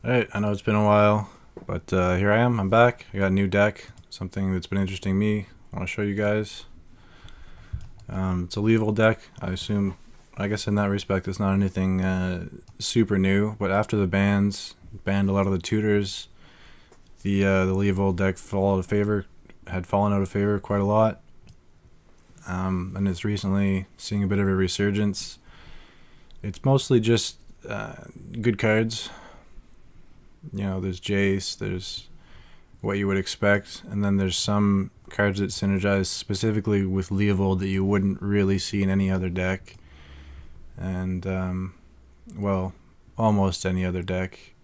Alright, I know it's been a while, but here I am. I'm back. I got a new deck, something that's been interesting me. I want to show you guys. It's a Leovold deck. I guess in that respect, it's not anything super new. But after the banned a lot of the tutors, the Leovold deck had fallen out of favor quite a lot, and it's recently seeing a bit of a resurgence. It's mostly just good cards. You know, there's Jace, there's what you would expect, and then there's some cards that synergize specifically with Leovold that you wouldn't really see in any other deck, and well, almost any other deck.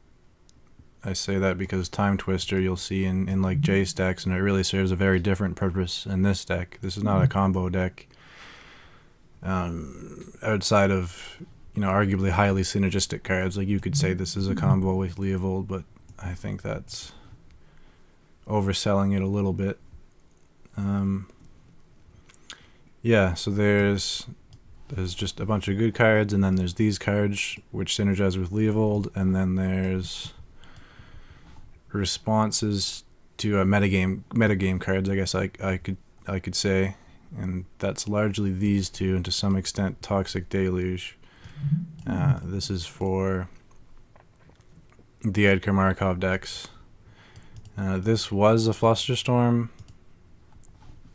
I say that because Time Twister you'll see in like Jace decks, and it really serves a very different purpose in this deck. This is not a combo deck. Outside of, you know, arguably highly synergistic cards, like you could say this is a combo with Leovold, but I think that's overselling it a little bit. Yeah, so there's just a bunch of good cards, and then there's these cards which synergize with Leovold, and then there's responses to metagame cards, I guess I could say, and that's largely these two, and to some extent Toxic Deluge. This is for the Edgar Markov decks. This was a Flusterstorm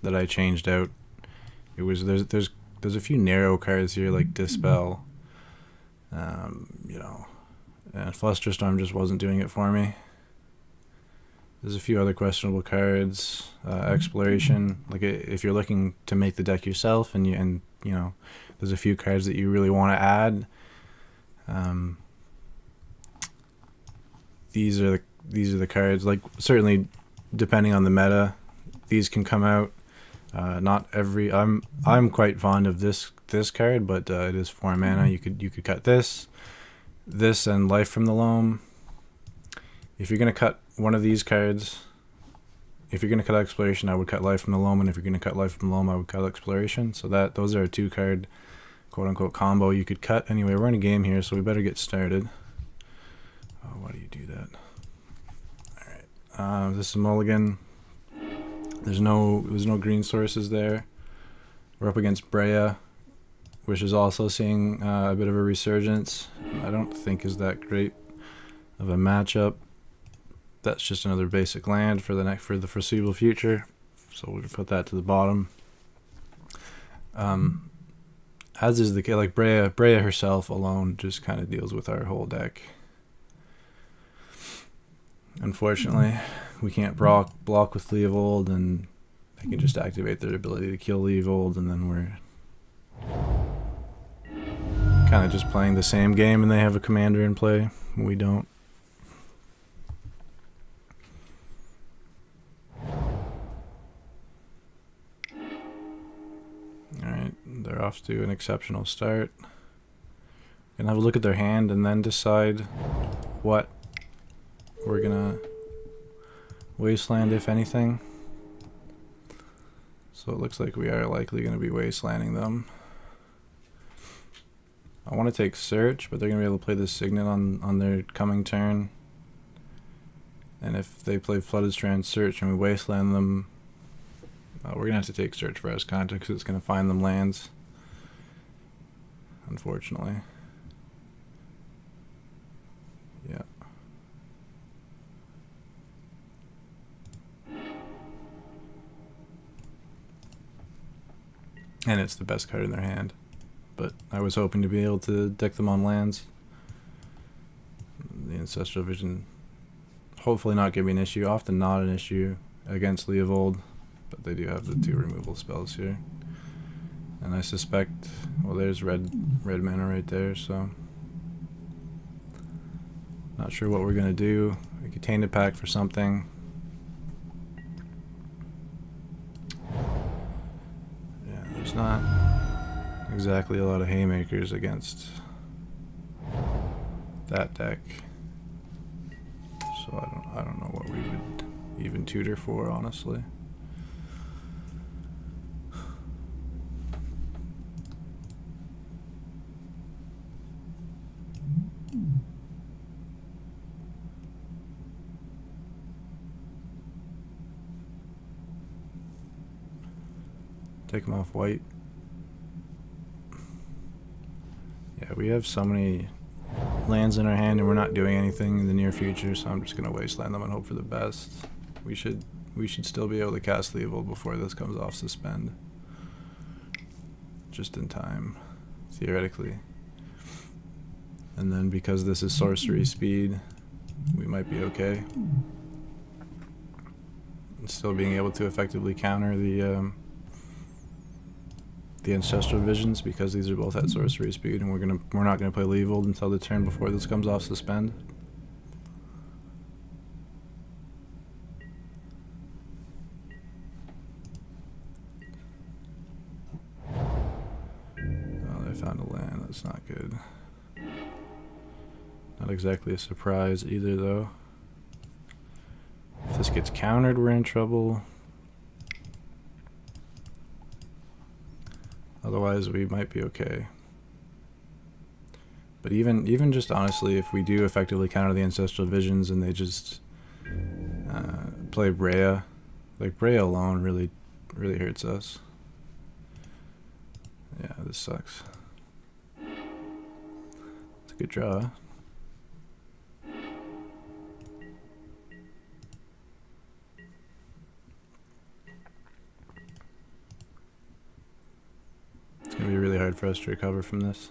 that I changed out. It was there's a few narrow cards here like Dispel, you know, and Flusterstorm just wasn't doing it for me. There's a few other questionable cards. Exploration, like if you're looking to make the deck yourself, and you know, there's a few cards that you really want to add. These are the cards. Like, certainly, depending on the meta, these can come out. Not every. I'm quite fond of this card, but it is 4 mana. You could cut this, and Life from the Loam. If you're gonna cut one of these cards, if you're gonna cut Exploration, I would cut Life from the Loam, and if you're gonna cut Life from the Loam, I would cut Exploration. So those are a 2-card quote-unquote combo you could cut. Anyway, we're in a game here, so we better get started. Oh, why do you do that? Alright, this is mulligan. There's no green sources there. We're up against Brea, which is also seeing a bit of a resurgence. I don't think is that great of a matchup. That's just another basic land for the foreseeable future, so we'll put that to the bottom. As is the case, like Brea herself alone just kind of deals with our whole deck. Unfortunately, we can't block with Leovold, and they can just activate their ability to kill Leovold, and then we're kind of just playing the same game, and they have a commander in play. We don't. Alright, they're off to an exceptional start. Gonna have a look at their hand and then decide what we're gonna wasteland, if anything. So it looks like we are likely gonna be wastelanding them. I want to take Search, but they're gonna be able to play this Signet on their coming turn. And if they play Flooded Strand Search and we wasteland them, we're gonna have to take Search for Ascanta because it's gonna find them lands, unfortunately. Yeah. And it's the best card in their hand, but I was hoping to be able to deck them on lands. The Ancestral Vision hopefully not give me an issue, often not an issue against Leovold, but they do have the 2 removal spells here. And I suspect, well, there's red mana right there, so not sure what we're gonna do. We could Tainted Pack for something. Yeah, there's not exactly a lot of haymakers against that deck, so I don't know what we would even tutor for, honestly. Take them off white. Yeah, we have so many lands in our hand and we're not doing anything in the near future, so I'm just gonna wasteland them and hope for the best. We should still be able to cast Leovold before this comes off suspend. Just in time, theoretically. And then because this is sorcery speed, we might be okay. And still being able to effectively counter the ancestral visions, because these are both at sorcery speed, and we're not gonna play Leovold until the turn before this comes off suspend. Oh, they found a land. That's not good. Not exactly a surprise either, though. If this gets countered, we're in trouble. Otherwise, we might be okay. But even just honestly, if we do effectively counter the ancestral visions and they just play Brea, like Brea alone really hurts us. Yeah, this sucks. It's a good draw. It's gonna be really hard for us to recover from this.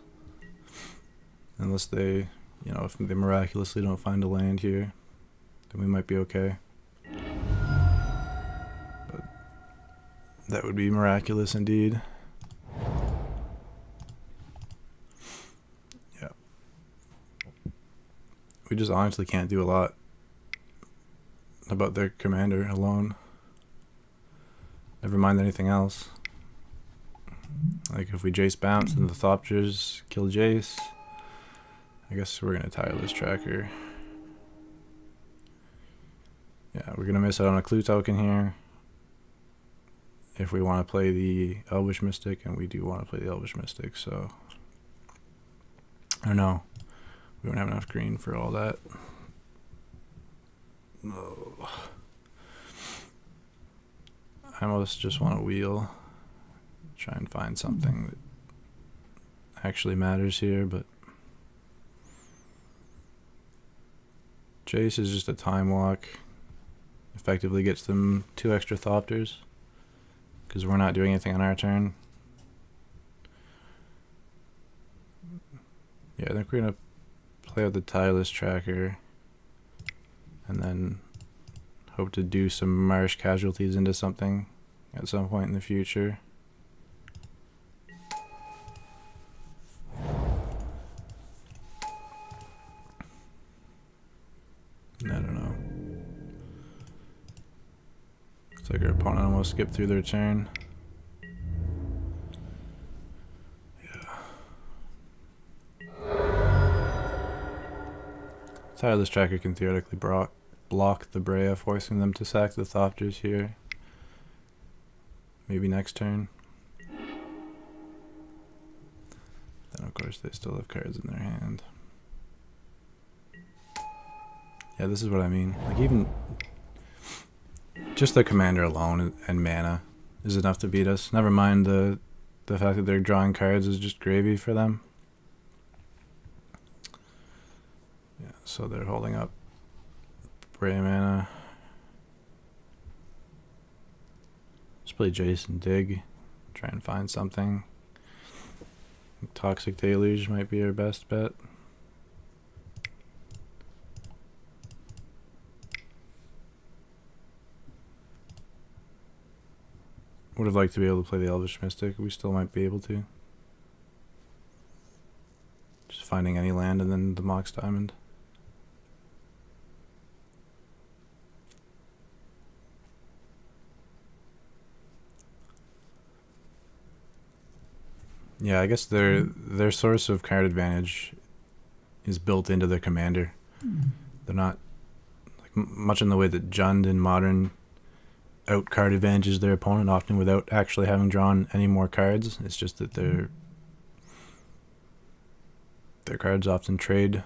Unless they, you know, if they miraculously don't find a land here, then we might be okay. But that would be miraculous indeed. Yeah. We just honestly can't do a lot about their commander alone. Never mind anything else. Like if we Jace bounce and the Thopters kill Jace, I guess we're gonna tireless tracker. Yeah, we're gonna miss out on a clue token here if we want to play the Elvish Mystic, and we do want to play the Elvish Mystic, so or no, we don't have enough green for all that. No. I almost just want to wheel, try and find something that actually matters here, but Jace is just a time walk. Effectively gets them 2 extra Thopters because we're not doing anything on our turn. Yeah, I think we're gonna play out the tireless tracker and then hope to do some Marsh casualties into something at some point in the future. I don't know. Looks like our opponent almost skipped through their turn. Yeah. Tireless tracker can theoretically block the Brea, forcing them to sack the Thopters here. Maybe next turn. Then of course they still have cards in their hand. Yeah, this is what I mean. Like even just the commander alone and mana is enough to beat us. Never mind the fact that they're drawing cards is just gravy for them. Yeah, so they're holding up Brea mana. Let's play Jason Dig. Try and find something. Toxic Deluge might be our best bet. Would have liked to be able to play the Elvish Mystic. We still might be able to. Just finding any land and then the Mox Diamond. Yeah, I guess their source of card advantage is built into their commander. They're not like much in the way that Jund in Modern out card advantages their opponent, often without actually having drawn any more cards. It's just that their cards often trade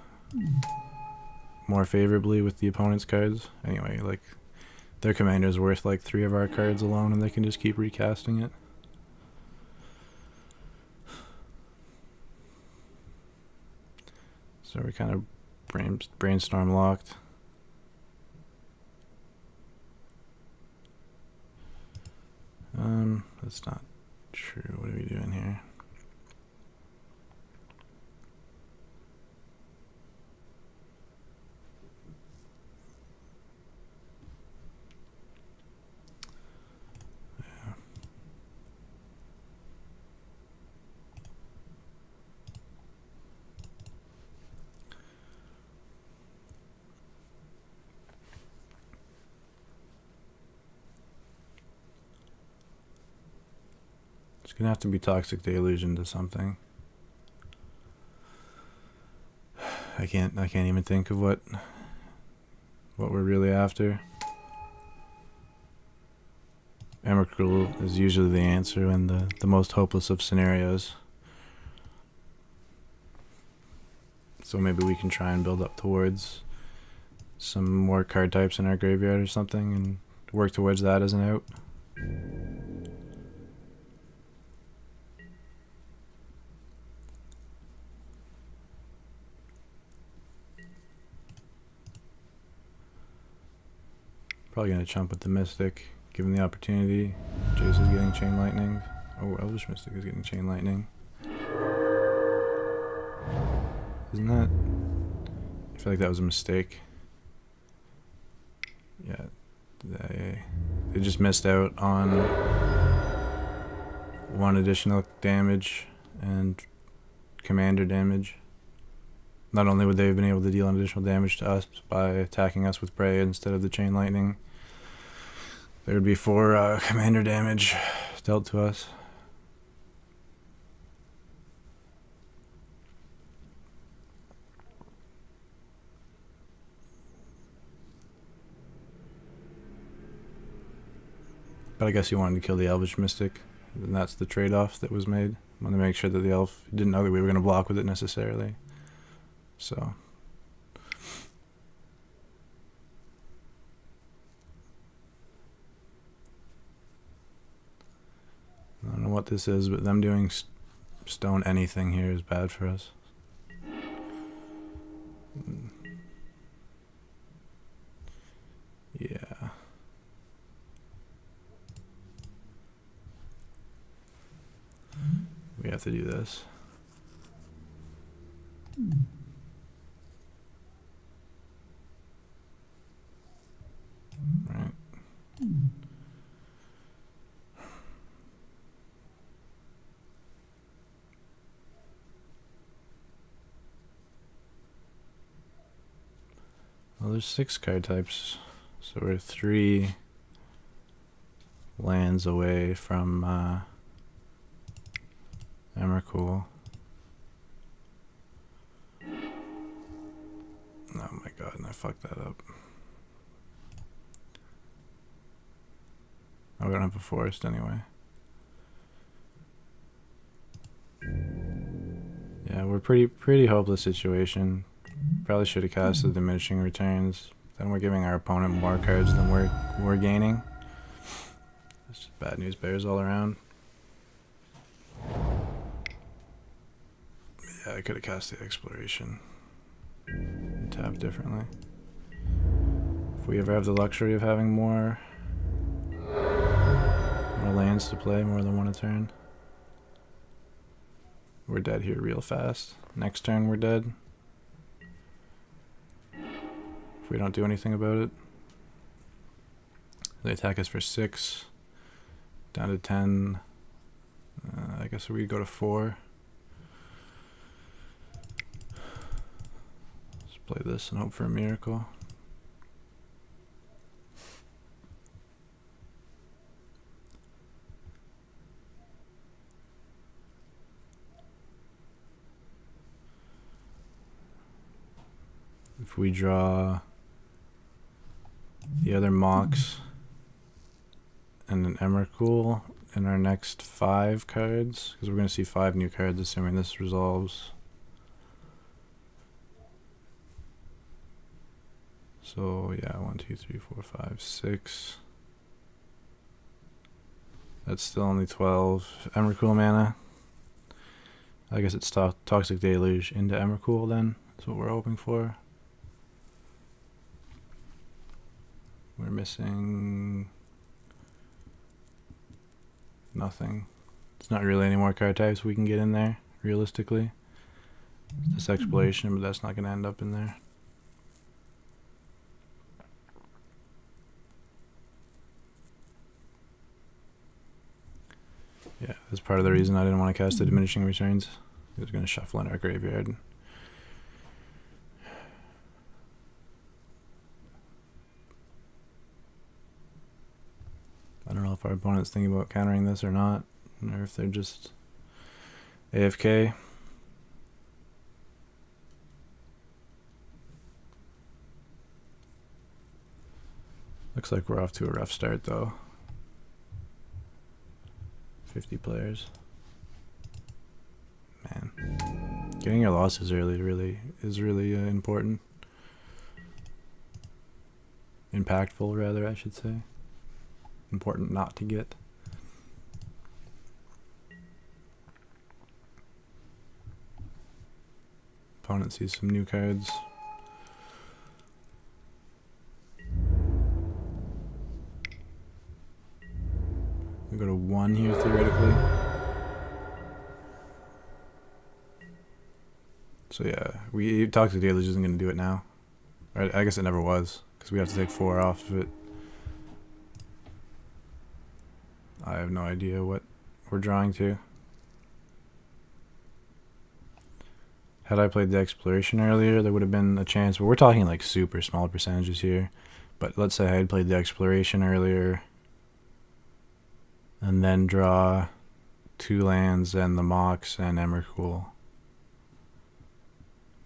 more favorably with the opponent's cards. Anyway, like their commander is worth like 3 of our cards alone, and they can just keep recasting it. So we're kind of brainstorm locked. That's not true. What are we doing here? It's gonna have to be Toxic Deluge into something. I can't even think of what we're really after. Emrakul is usually the answer in the most hopeless of scenarios. So maybe we can try and build up towards some more card types in our graveyard or something and work towards that as an out. Probably gonna chump with the Mystic, given the opportunity. Jace is getting Chain Lightning. Oh, Elvish Mystic is getting Chain Lightning. Isn't that? I feel like that was a mistake. Yeah, they just missed out on one additional damage and commander damage. Not only would they have been able to deal an additional damage to us by attacking us with Prey instead of the Chain Lightning, there would be 4 commander damage dealt to us. But I guess he wanted to kill the Elvish Mystic, and that's the trade-off that was made. I wanted to make sure that the elf didn't know that we were going to block with it necessarily. So I don't know what this is, but them doing stone anything here is bad for us. Yeah. We have to do this. Right. Well, there's 6 card types, so we're 3 lands away from Emrakul. Oh my god, and I fucked that up. Oh, we don't have a forest anyway. Yeah, we're pretty hopeless situation. Probably should have cast the diminishing returns. Then we're giving our opponent more cards than we're gaining. It's just bad news bears all around. Yeah, I could have cast the exploration and tapped differently. If we ever have the luxury of having more lands to play, more than one a turn, we're dead here real fast. Next turn we're dead. If we don't do anything about it. They attack us for 6. Down to 10. I guess we go to 4. Let's play this and hope for a miracle. If we draw the other Mox and an Emrakul in our next 5 cards, because we're going to see 5 new cards assuming this resolves. So yeah, 1, 2, 3, 4, 5, 6. That's still only 12 Emrakul mana. I guess it's Toxic Deluge into Emrakul then, That's what we're hoping for. We're missing nothing. It's not really any more card types we can get in there, realistically. It's this exploration, but that's not going to end up in there. Yeah, that's part of the reason I didn't want to cast the diminishing returns. It was going to shuffle in our graveyard. I don't know if our opponent's thinking about countering this or not, or if they're just AFK. Looks like we're off to a rough start though. 50 players. Man, getting your losses early is really important. Impactful, rather, I should say. Important not to get. Opponent sees some new cards. We go to 1 here theoretically. So yeah, Toxic Deluge isn't going to do it now. I guess it never was, because we have to take 4 off of it. I have no idea what we're drawing to. Had I played the Exploration earlier, there would have been a chance, but we're talking like super small percentages here. But let's say I had played the Exploration earlier, and then draw 2 lands and the Mox and Emrakul.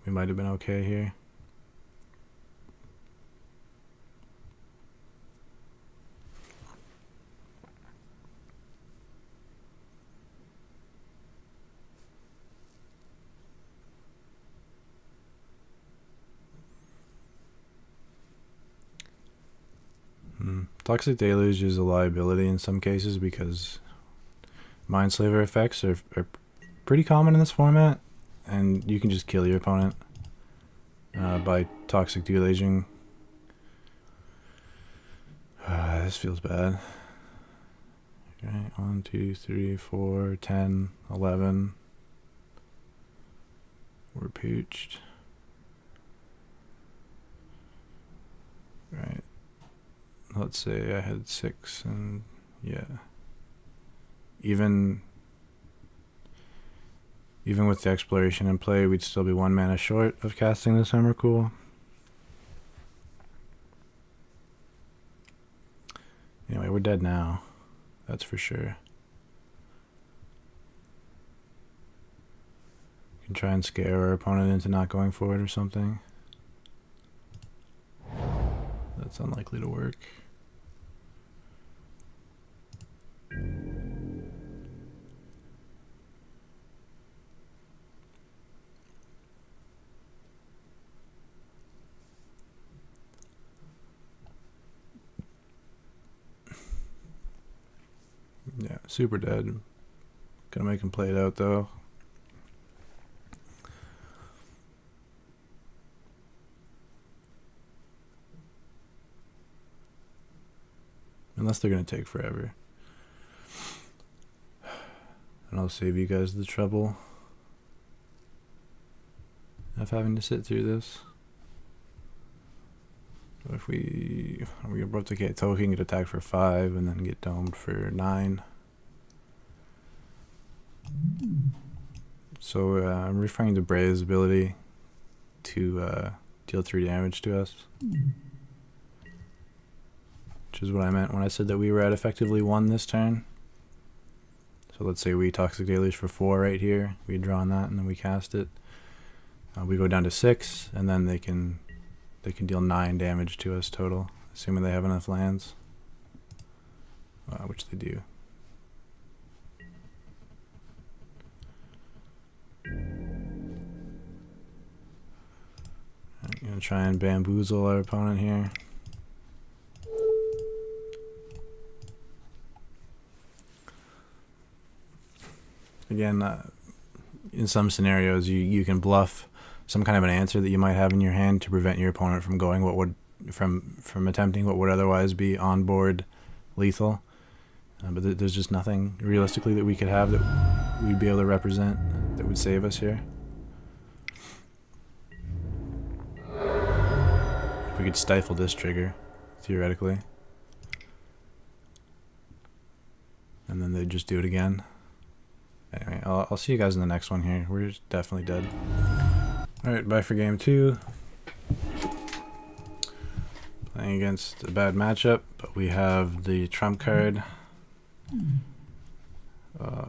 We might have been okay here. Toxic Deluge is a liability in some cases because Mindslaver effects are pretty common in this format, and you can just kill your opponent by Toxic Deluging. This feels bad. Okay, 1, 2, 3, 4, 10, 11. We're pooched. Right. Let's say I had 6, and yeah. Even with the Exploration in play, we'd still be 1 mana short of casting this Emrakul. Anyway, we're dead now. That's for sure. You can try and scare our opponent into not going for it or something. That's unlikely to work. Yeah, super dead. Gonna make him play it out though. Unless they're gonna take forever. And I'll save you guys the trouble of having to sit through this. So if we abrupt decay token, get attacked for 5 and then get domed for 9. So I'm referring to Bray's ability to deal 3 damage to us, which is what I meant when I said that we were at effectively 1 this turn. So let's say we Toxic Deluge for 4 right here. We draw on that and then we cast it. We go down to 6, and then they can deal 9 damage to us total, assuming they have enough lands, which they do. I'm gonna try and bamboozle our opponent here. Again, in some scenarios you can bluff some kind of an answer that you might have in your hand to prevent your opponent from going from attempting what would otherwise be onboard lethal. But there's just nothing realistically that we could have that we'd be able to represent that would save us here. If we could stifle this trigger, theoretically. And then they'd just do it again. Anyway, I'll see you guys in the next one here. We're definitely dead. Alright, bye for game 2. Playing against a bad matchup, but we have the trump card.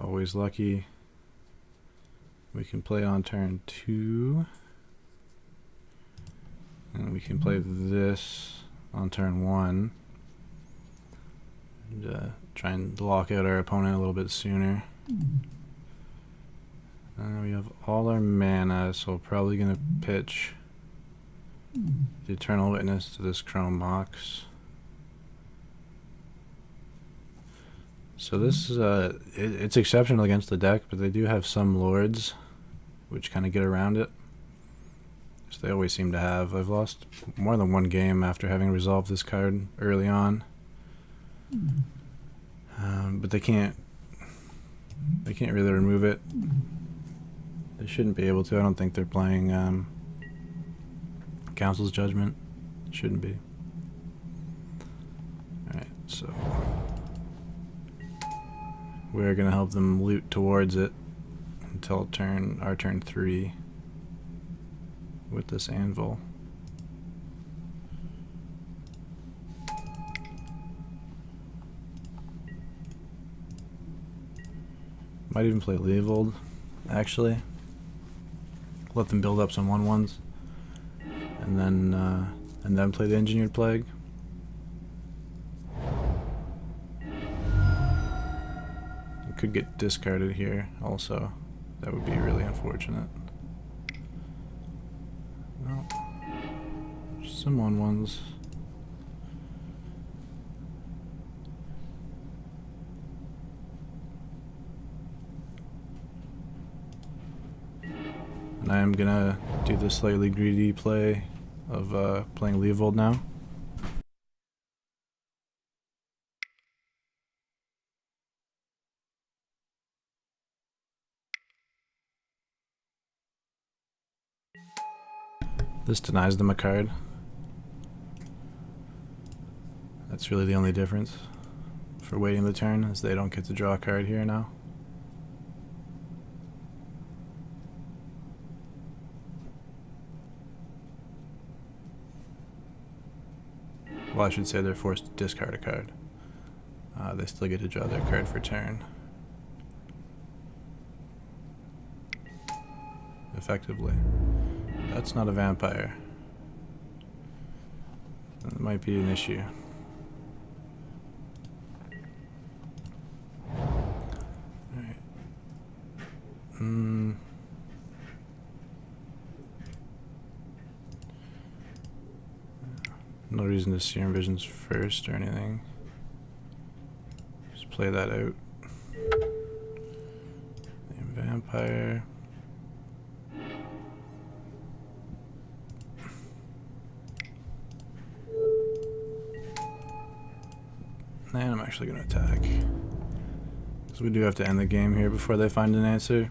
Always lucky. We can play on turn 2. And we can play this on turn 1. And try and block out our opponent a little bit sooner. We have all our mana, so we're probably going to pitch the Eternal Witness to this Chrome box. So this is it's exceptional against the deck, but they do have some lords which kind of get around it. So they always seem to have. I've lost more than one game after having resolved this card early on. But they can't really remove it. They shouldn't be able to. I don't think they're playing Council's Judgment. Shouldn't be. Alright, so we're gonna help them loot towards it until our turn 3 with this anvil. Might even play Leovold, actually. Let them build up some 1/1s, and then play the Engineered Plague. It could get discarded here, also. That would be really unfortunate. No, just some 1/1s. And I am gonna do the slightly greedy play of playing Leovold now. This denies them a card. That's really the only difference for waiting the turn, is they don't get to draw a card here now. Well, I should say they're forced to discard a card. They still get to draw their card for turn. Effectively. That's not a vampire. That might be an issue. Alright. No reason to Serum Visions first or anything. Just play that out. Vampire. And I'm actually going to attack. So we do have to end the game here before they find an answer.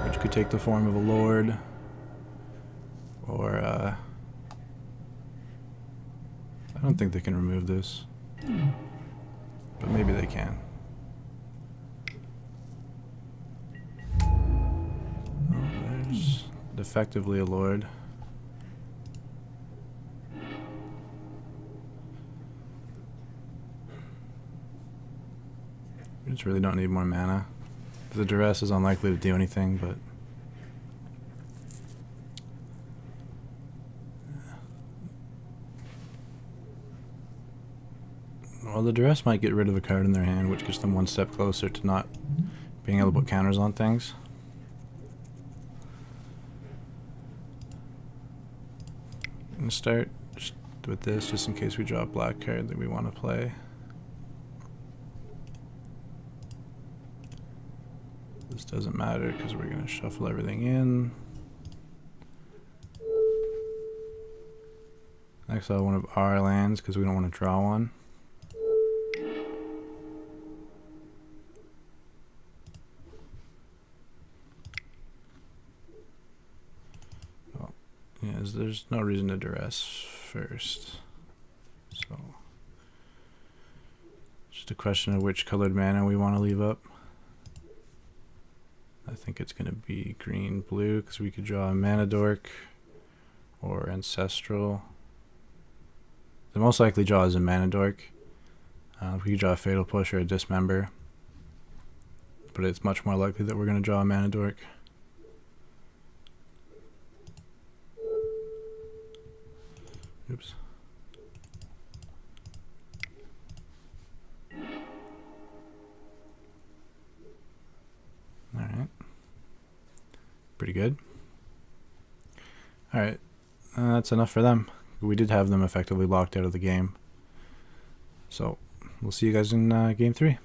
Which could take the form of a lord. Or, I don't think they can remove this. But maybe they can. Oh, there's effectively a lord. We just really don't need more mana. The duress is unlikely to do anything, but well, the duress might get rid of a card in their hand, which gets them one step closer to not being able to put counters on things. I'm gonna start just with this, just in case we draw a black card that we want to play. This doesn't matter because we're going to shuffle everything in. exile one of our lands because we don't want to draw one. Well, yeah, there's no reason to duress first. So, just a question of which colored mana we want to leave up. I think it's going to be green-blue because we could draw a Mana Dork or Ancestral. The most likely draw is a Mana Dork. We could draw a Fatal Push or a Dismember, but it's much more likely that we're going to draw a Mana Dork. Oops. Alright. Pretty good. Alright. That's enough for them. We did have them effectively locked out of the game. So, we'll see you guys in game 3.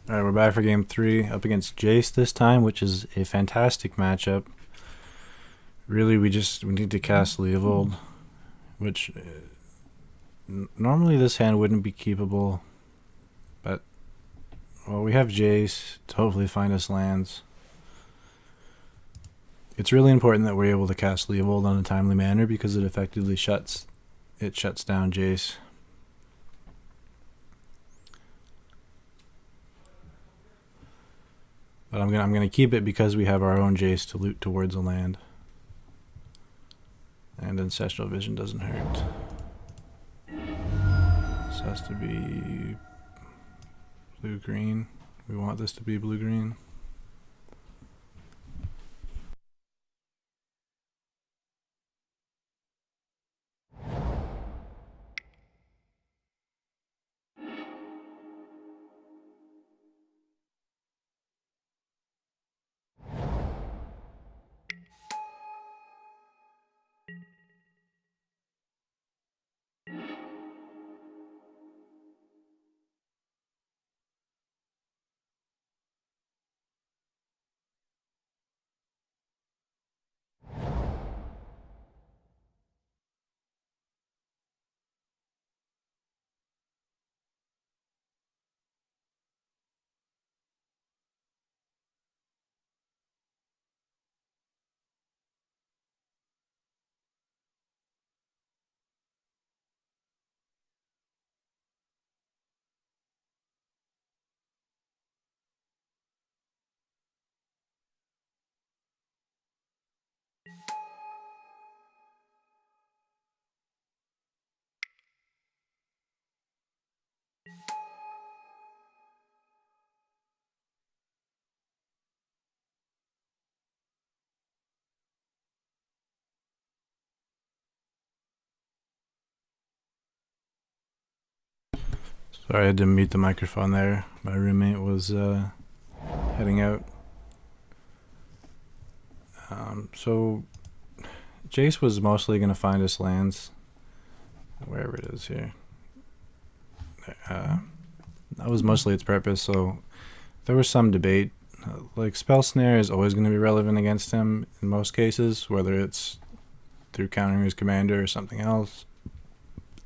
Alright, we're back for game 3, up against Jace this time, which is a fantastic matchup. Really, we need to cast Leovold, which normally this hand wouldn't be keepable, but well, we have Jace to hopefully find us lands. It's really important that we're able to cast Leovold on a timely manner because it effectively shuts down Jace. But I'm gonna keep it because we have our own Jace to loot towards a land. And Ancestral Vision doesn't hurt. This has to be blue-green. We want this to be blue-green. Sorry, I had to mute the microphone there. My roommate was heading out. So Jace was mostly going to find us lands, wherever it is here. That was mostly its purpose, so there was some debate. Like, Spell Snare is always going to be relevant against him in most cases, whether it's through countering his commander or something else.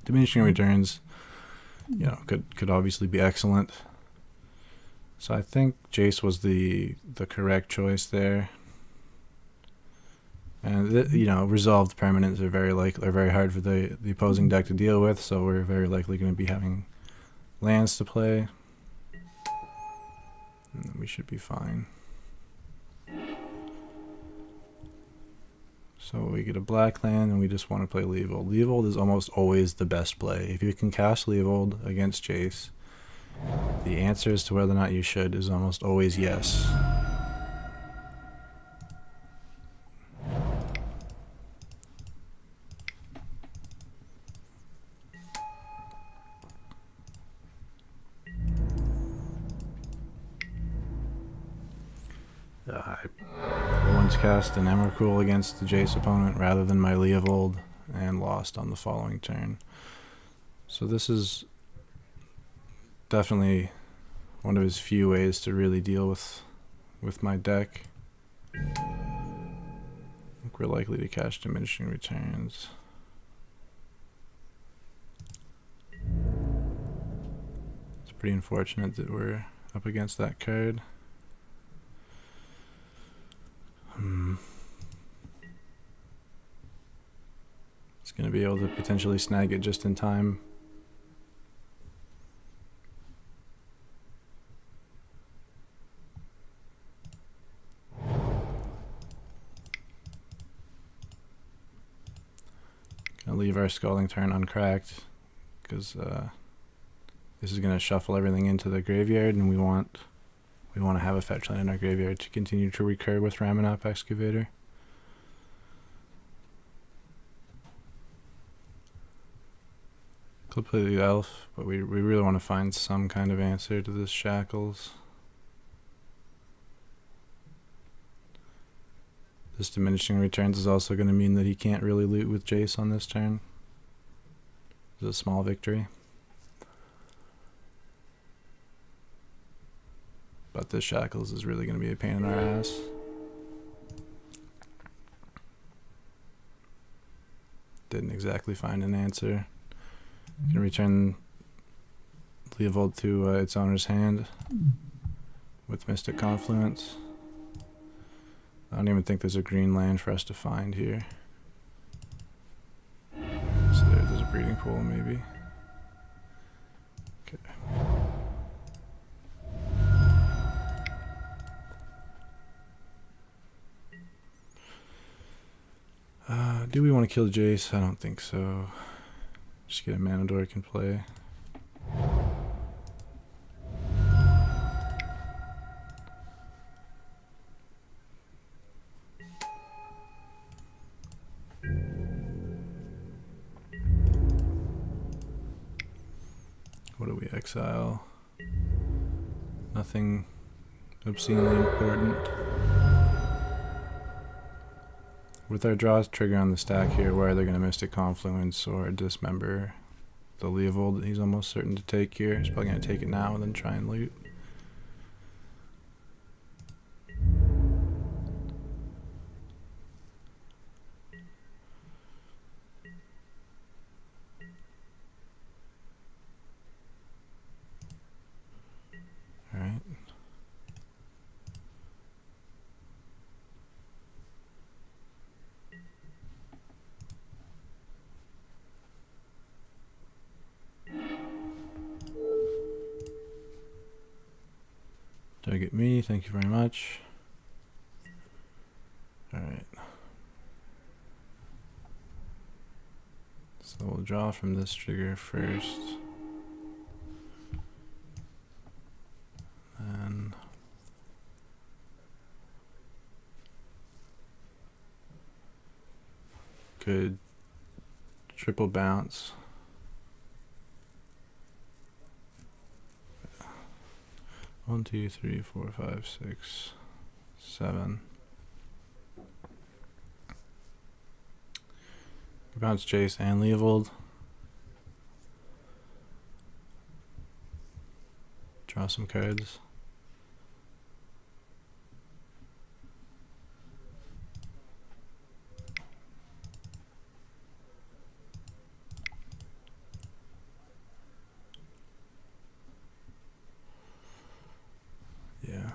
Diminishing Returns, you know, could obviously be excellent. So I think Jace was the correct choice there. And you know, resolved permanents are very hard for the opposing deck to deal with, so we're very likely going to be having lands to play. And we should be fine. So we get a black land and we just want to play Leovold. Leovold is almost always the best play. If you can cast Leovold against Jace, the answer as to whether or not you should is almost always yes. I once cast an Emrakul against the Jace opponent rather than my Leovold and lost on the following turn. So this is definitely one of his few ways to really deal with my deck. I think we're likely to catch Diminishing Returns. pretty unfortunate that we're up against that card. It's going to be able to potentially snag it just in time. Gonna leave our Scalding Tarn uncracked because this is gonna shuffle everything into the graveyard, and we want to have a fetch land in our graveyard to continue to recur with Ramunap Excavator. Completely elf, but we really want to find some kind of answer to this Shackles. This diminishing returns is also going to mean that he can't really loot with Jace on this turn. It's a small victory. But this Shackles is really going to be a pain in our ass. Didn't exactly find an answer. You can return Leovold to its owner's hand with Mystic Confluence. I don't even think there's a green land for us to find here. So there's a breeding pool maybe. Okay. Do we want to kill Jace? I don't think so. Just get a Manador can play. What do we exile? Nothing obscenely important. With our draws trigger on the stack here, we're either going to Mystic Confluence or dismember the Leovold that he's almost certain to take here. He's probably going to take it now and then try and loot. Alright. Target me, thank you very much. Alright. So we'll draw from this trigger first. Then could triple bounce. 1, 2, 3, 4, 5, 6, 7. Bounce Jace and Leovold. Draw some cards. Yeah.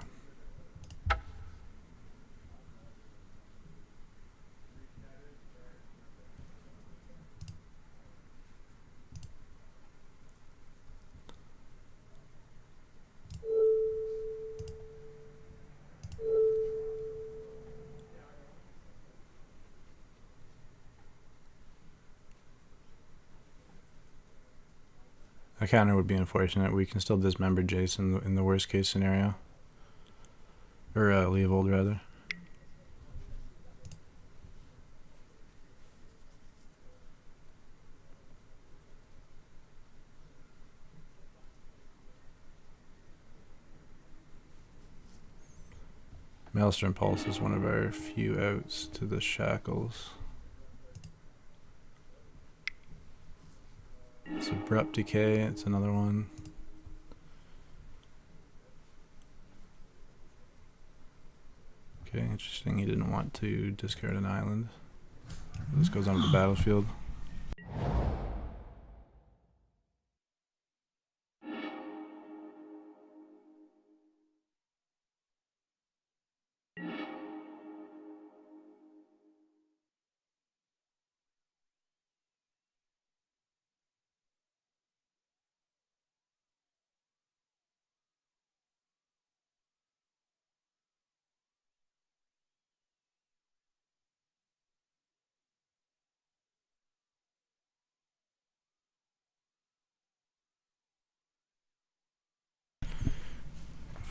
A counter would be unfortunate. We can still dismember Jason in the worst case scenario. Or Leovold rather. Maelstrom Pulse is one of our few outs to the Shackles. It's Abrupt Decay, it's another one. Okay, interesting. He didn't want to discard an island. This goes onto the battlefield.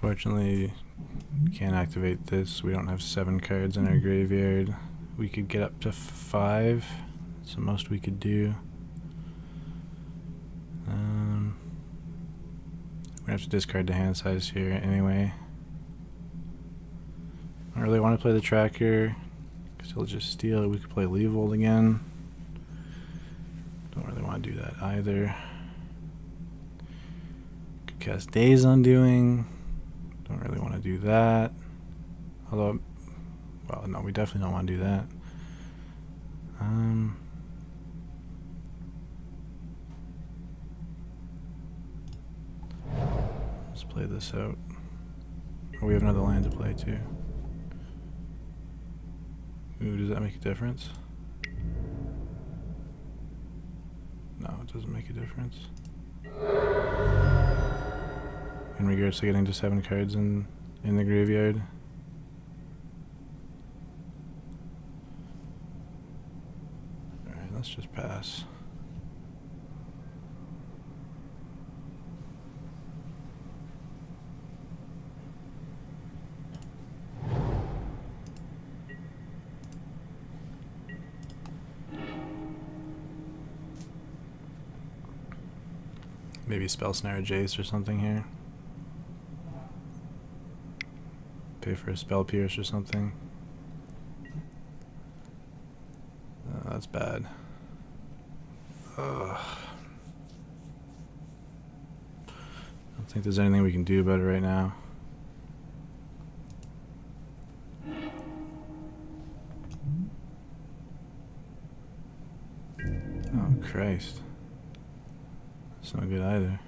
Unfortunately, we can't activate this. We don't have 7 cards in our graveyard. We could get up to 5. That's the most we could do. We have to discard the hand size here anyway. I don't really want to play the tracker because he'll just steal it. We could play Leovold again. Don't really want to do that either. Could cast Days Undoing. Don't really want to do that. Although, well, no, we definitely don't want to do that. Let's play this out. Oh, we have another land to play too. Ooh, does that make a difference? No, it doesn't make a difference. In regards to getting to 7 cards in the graveyard. Alright, let's just pass. Maybe Spell Snare Jace or something here. Pay for a Spell Pierce or something. That's bad. Ugh. I don't think there's anything we can do about it right now. Oh, Christ. That's not good either.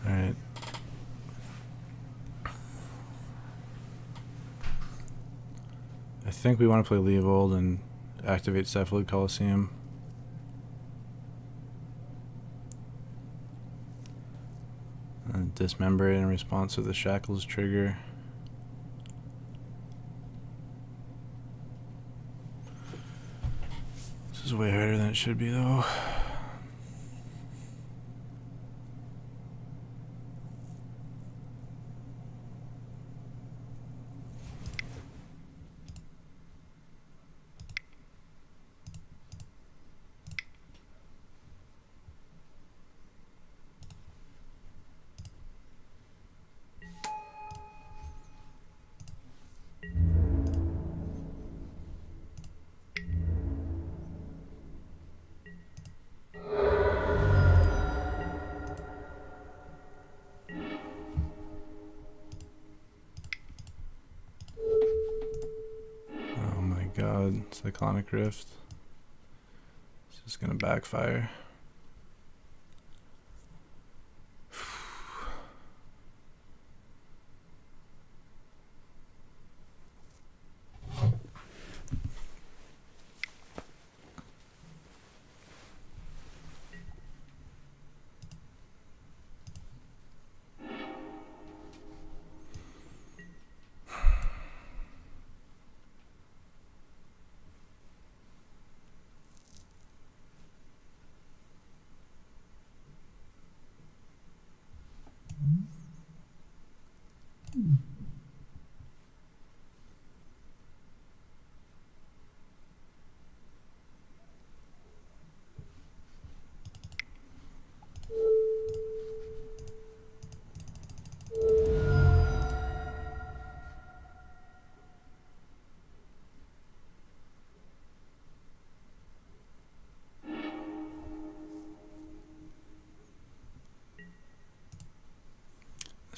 Alright. I think we want to play Leovold and activate Cephalid Coliseum. And dismember it in response to the Shackles trigger. This is way harder than it should be though. God, Cyclonic Rift. This is gonna backfire.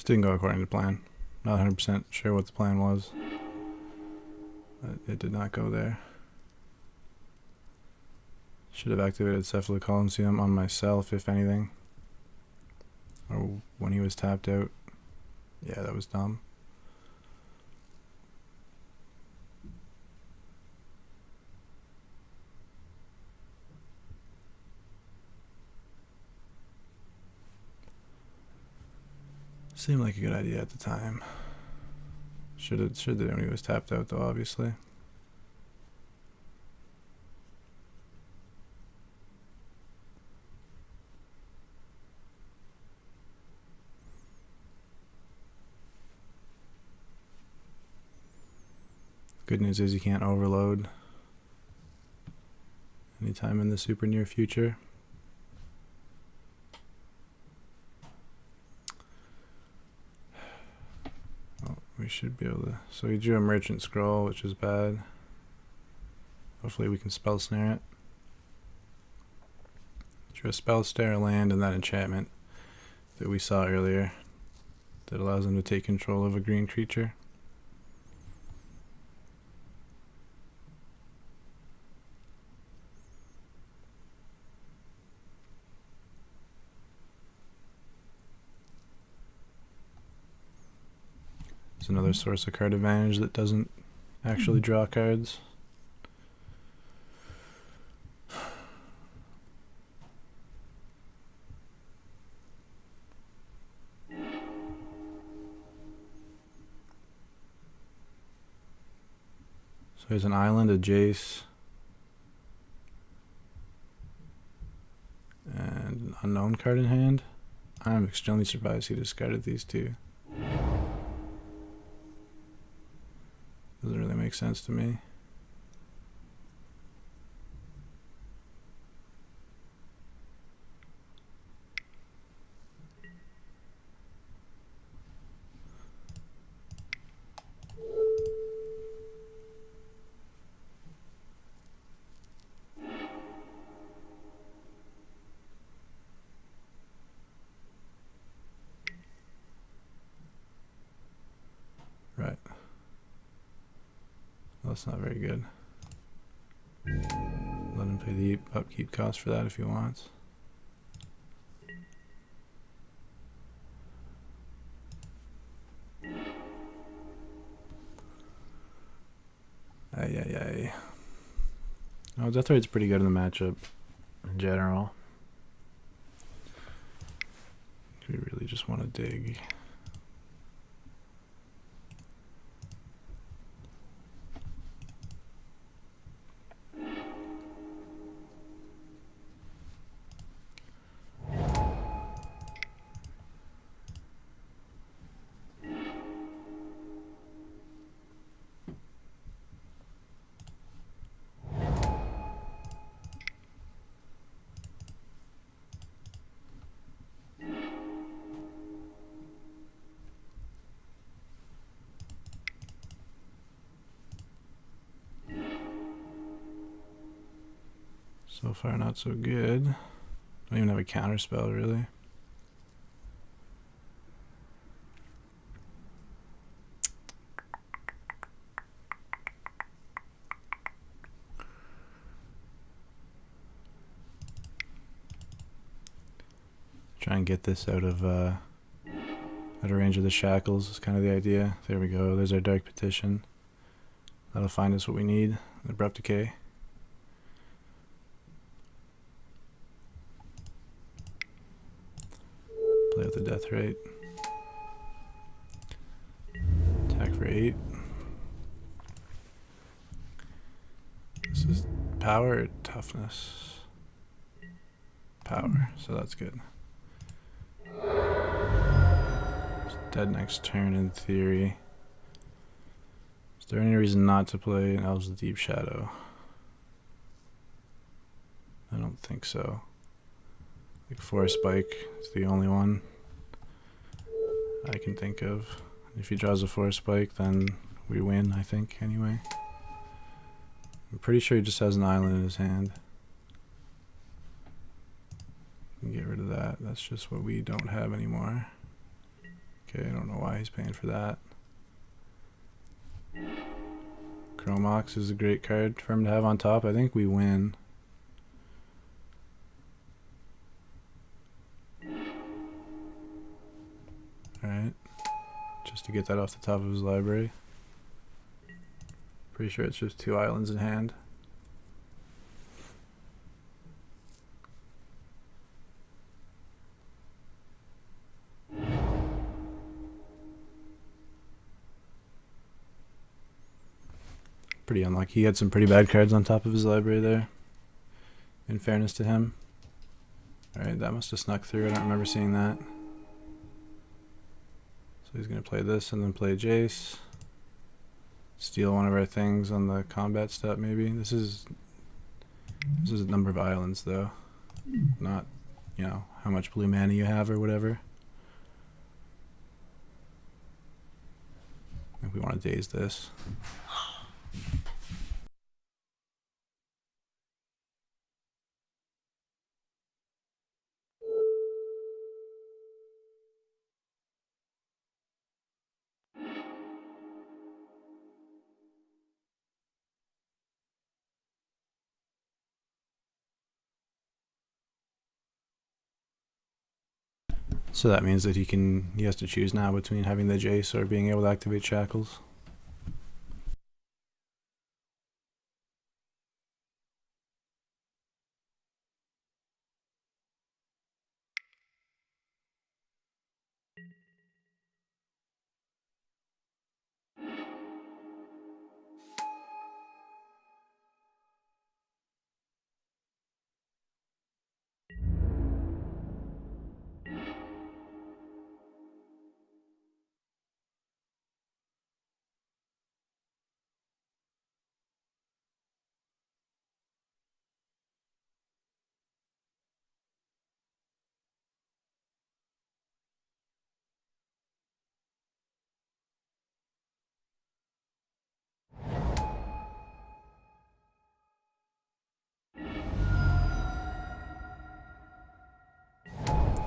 didn't go according to plan. Not 100% sure what the plan was. But it did not go there. Should have activated Cephalocoliseum on myself, if anything. Or when he was tapped out. Yeah, that was dumb. Seemed like a good idea at the time. Should have done when he was tapped out though, obviously. Good news is you can't overload anytime in the super near future. Oh, we should be able to. So he drew a merchant scroll, which is bad. Hopefully we can spell snare it. Drew a spell snare, a land, and that enchantment that we saw earlier that allows him to take control of a green creature. Another source of card advantage that doesn't actually draw cards. So there's an island, a Jace, and an unknown card in hand. I'm extremely surprised he discarded these two. Doesn't really make sense to me. Right. Well, that's not very good. Let him pay the upkeep cost for that if he wants. Ay. Oh, Death Rate's pretty good in the matchup in general. We really just want to dig. So far, not so good. Don't even have a counter spell, really. Try and get this out of range of the shackles is kind of the idea. There we go. There's our Dark Petition. That'll find us what we need. Abrupt Decay. Play with the Death Rate. Attack for 8. This is power or toughness? Power, so that's good. It's dead next turn in theory. Is there any reason not to play an Elves of Deep Shadow? I don't think so. Like Forest Spike is the only one I can think of. If he draws a Forest Spike, then we win, I think, anyway. I'm pretty sure he just has an island in his hand. Get rid of that. That's just what we don't have anymore. Okay, I don't know why he's paying for that. Chromox is a great card for him to have on top. I think we win. Alright. Just to get that off the top of his library. Pretty sure it's just 2 islands in hand. Pretty unlucky. He had some pretty bad cards on top of his library there, in fairness to him. Alright, that must have snuck through. I don't remember seeing that. So he's going to play this and then play Jace. Steal one of our things on the combat step, maybe. This is a number of islands, though. Not, you know, how much blue mana you have or whatever. I think we want to daze this. So that means that he has to choose now between having the Jace or being able to activate Shackles.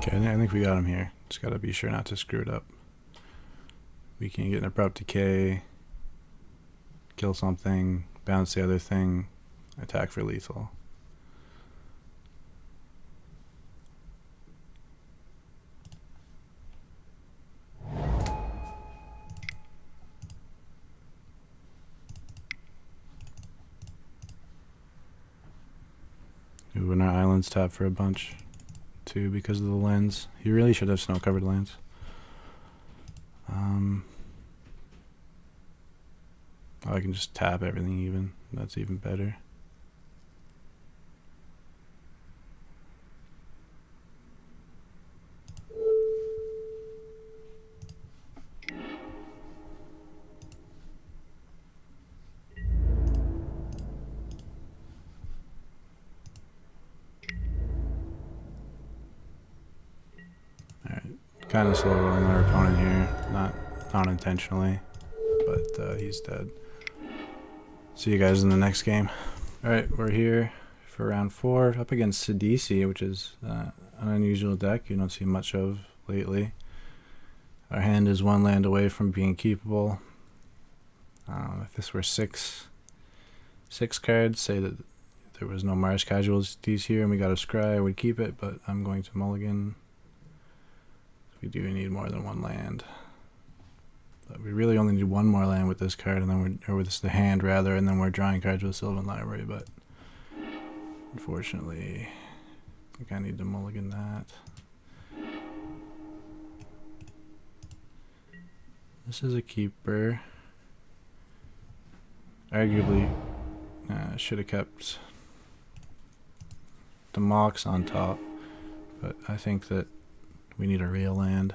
Okay, I think we got him here. Just gotta be sure not to screw it up. We can get an abrupt decay, kill something, bounce the other thing, attack for lethal. Ooh, and our islands tap for a bunch too because of the lens. He really should have snow covered lands. Oh, I can just tap everything even. That's even better. Kind of slow rolling our opponent here, not intentionally, but he's dead. See you guys in the next game. Alright, we're here for round 4, up against Sidisi, which is an unusual deck you don't see much of lately. Our hand is 1 land away from being keepable. If this were six cards, say that there was no Mars casualties here and we got a Scry, I would keep it, but I'm going to mulligan. We do need more than 1 land. But we really only need 1 more land with this card, and then or with the hand rather, and then we're drawing cards with Sylvan Library, but unfortunately I think I need to mulligan that. This is a keeper. Arguably should have kept the Mox on top, but I think that we need a real land.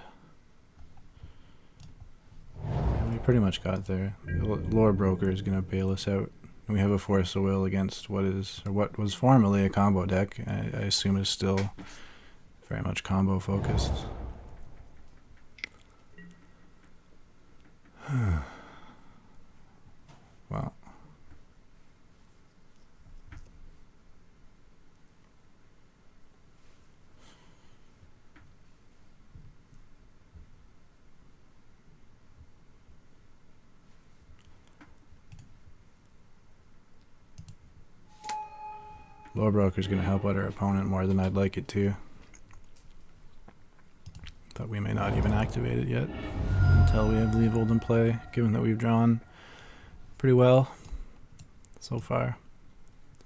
And we pretty much got there. The Lore Broker is going to bail us out. We have a Force of Will against what was formerly a combo deck. I assume is still very much combo focused. Well. Lore Broker's going to help out our opponent more than I'd like it to. But we may not even activate it yet until we have Leovold in play, given that we've drawn pretty well so far.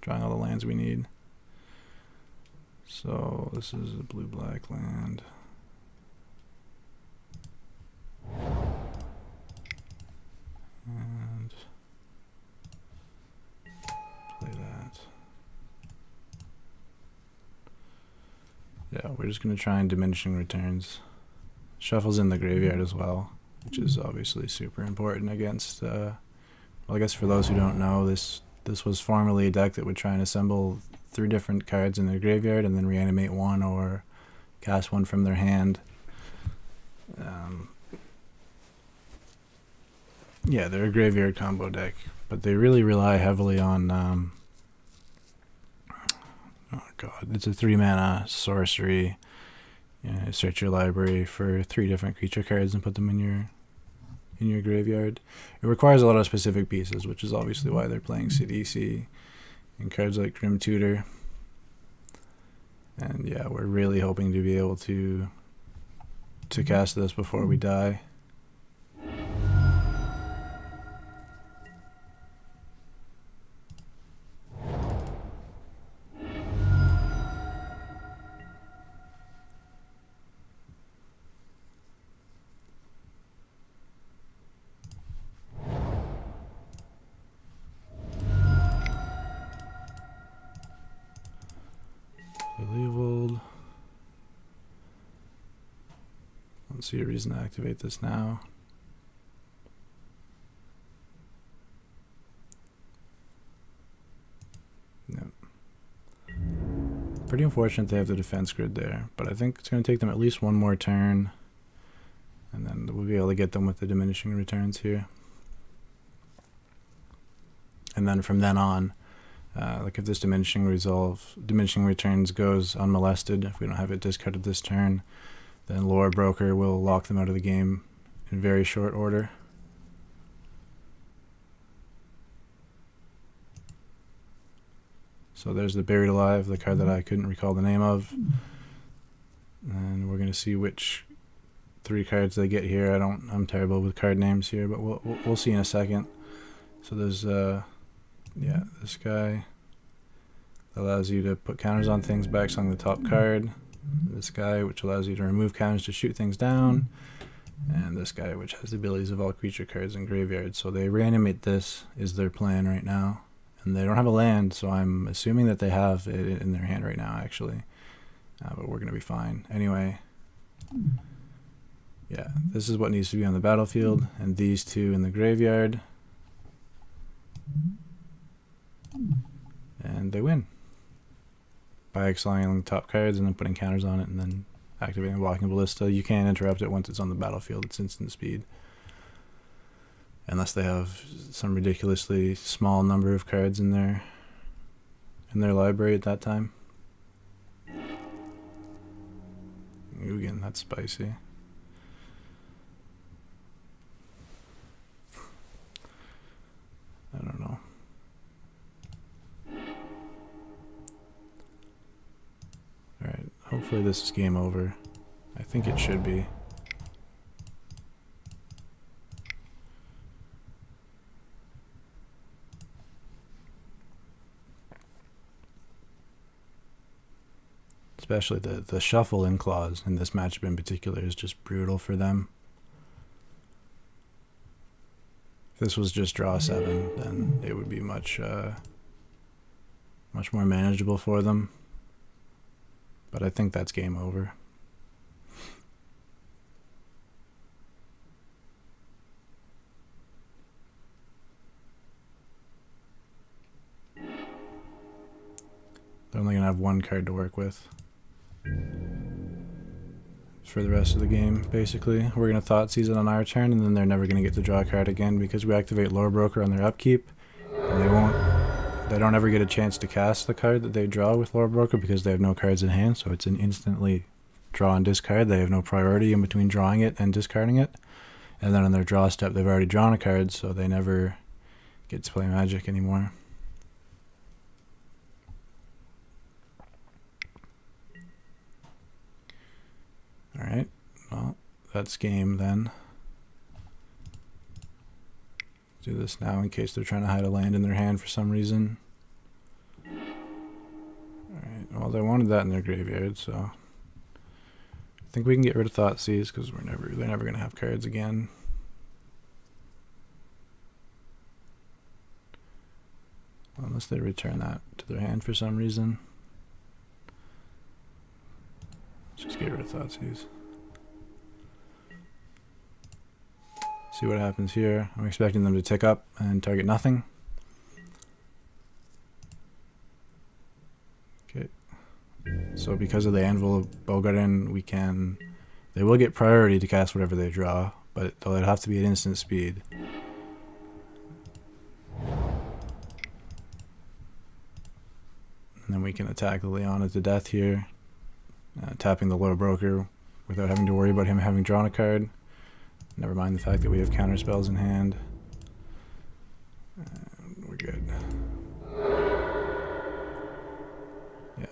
Drawing all the lands we need. So this is a blue-black land. And play that. Yeah, we're just going to try and diminishing returns. Shuffle's in the graveyard as well, which is obviously super important against, well, I guess for those who don't know, this was formerly a deck that would try and assemble 3 different cards in their graveyard and then reanimate one or cast one from their hand. Yeah, they're a graveyard combo deck, but they really rely heavily on, oh god, it's a 3-mana sorcery. Search your library for 3 different creature cards and put them in your graveyard. It requires a lot of specific pieces, which is obviously why they're playing CDC and cards like Grim Tutor. And yeah, we're really hoping to be able to cast this before we die. Leovold. Don't see a reason to activate this now. Yep. Pretty unfortunate they have the defense grid there, but I think it's going to take them at least one more turn, and then we'll be able to get them with the diminishing returns here. And then from then on, like if this diminishing returns goes unmolested, if we don't have it discarded this turn, then Lore Broker will lock them out of the game in very short order. So there's the Buried Alive, the card that I couldn't recall the name of. And we're going to see which 3 cards they get here. I'm terrible with card names here, but we'll see in a second. So there's yeah, this guy that allows you to put counters on things by exiling the top card. This guy, which allows you to remove counters to shoot things down. And this guy, which has the abilities of all creature cards in graveyard. So they reanimate this, is their plan right now. And they don't have a land, so I'm assuming that they have it in their hand right now, actually. But we're going to be fine. Anyway, yeah, this is what needs to be on the battlefield, and these 2 in the graveyard. And they win by exiling top cards and then putting counters on it and then activating the Walking Ballista. You can't interrupt it once it's on the battlefield. It's instant speed. Unless they have some ridiculously small number of cards in their library at that time. Ooh, again, that's spicy. I don't know. Alright, hopefully this is game over. I think it should be. Especially the shuffle in clause in this matchup in particular is just brutal for them. If this was just draw 7, then it would be much more manageable for them. But I think that's game over. They're only going to have 1 card to work with for the rest of the game, basically. We're going to Thought Seize it on our turn, and then they're never going to get to draw a card again because we activate Lore Broker on their upkeep, and they don't ever get a chance to cast the card that they draw with Lore Broker because they have no cards in hand, so it's an instantly draw and discard. They have no priority in between drawing it and discarding it. And then on their draw step, they've already drawn a card, so they never get to play Magic anymore. that's game then. Do this now in case they're trying to hide a land in their hand for some reason. Alright, well they wanted that in their graveyard, so I think we can get rid of Thoughtseize because they're never gonna have cards again. Unless they return that to their hand for some reason. Let's just get rid of Thoughtseize. See what happens here. I'm expecting them to tick up and target nothing. Okay. So because of the Anvil of Bogarden, they will get priority to cast whatever they draw, but it'll have to be at instant speed. And then we can attack the Leona to death here, tapping the Lore Broker without having to worry about him having drawn a card. Never mind the fact that we have counter spells in hand. And we're good. Yeah.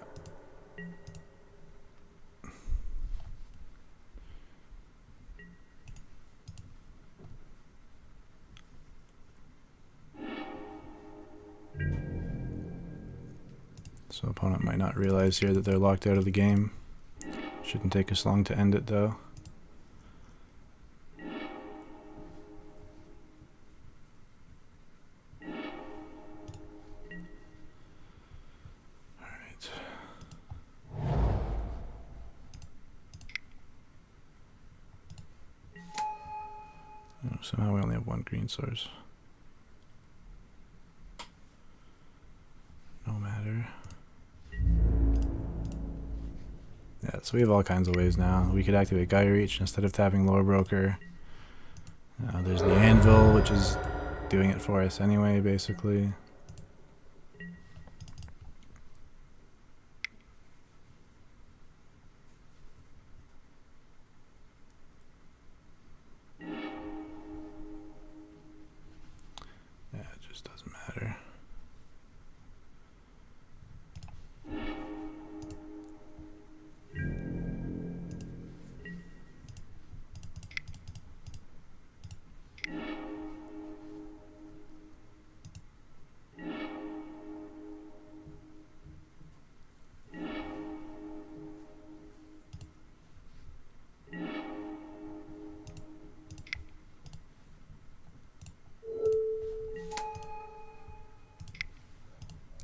So opponent might not realize here that they're locked out of the game. Shouldn't take us long to end it though. Somehow we only have one green source. No matter. Yeah, so we have all kinds of ways now. We could activate Gaia Reach instead of tapping Lore Broker. There's the Anvil, which is doing it for us anyway, basically. Doesn't matter.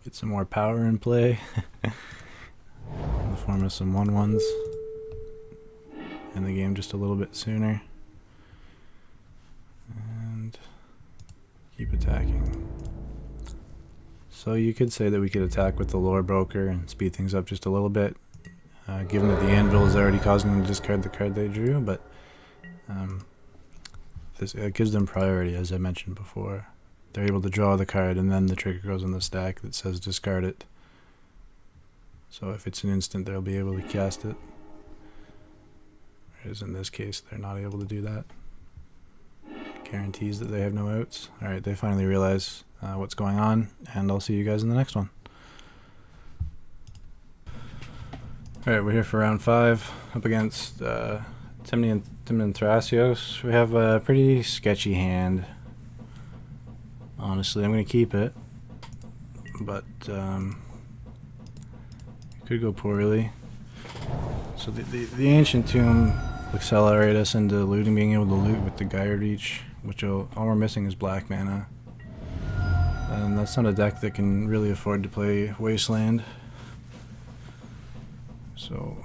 Get some more power in play in the form of some 1/1s. End the game just a little bit sooner. And keep attacking. So you could say that we could attack with the Lore Broker and speed things up just a little bit, given that the Anvil is already causing them to discard the card they drew, but it gives them priority, as I mentioned before. They're able to draw the card and then the trigger goes on the stack that says discard it. So if it's an instant, they'll be able to cast it. Whereas in this case, they're not able to do that. Guarantees that they have no outs. Alright, they finally realize what's going on, and I'll see you guys in the next one. Alright, we're here for round 5, up against Timmy and Thrasios. We have a pretty sketchy hand. Honestly, I'm going to keep it, but it could go poorly. So the Ancient Tomb will accelerate us into looting, being able to loot with the Gaia Reach, which all we're missing is black mana. And that's not a deck that can really afford to play Wasteland. So,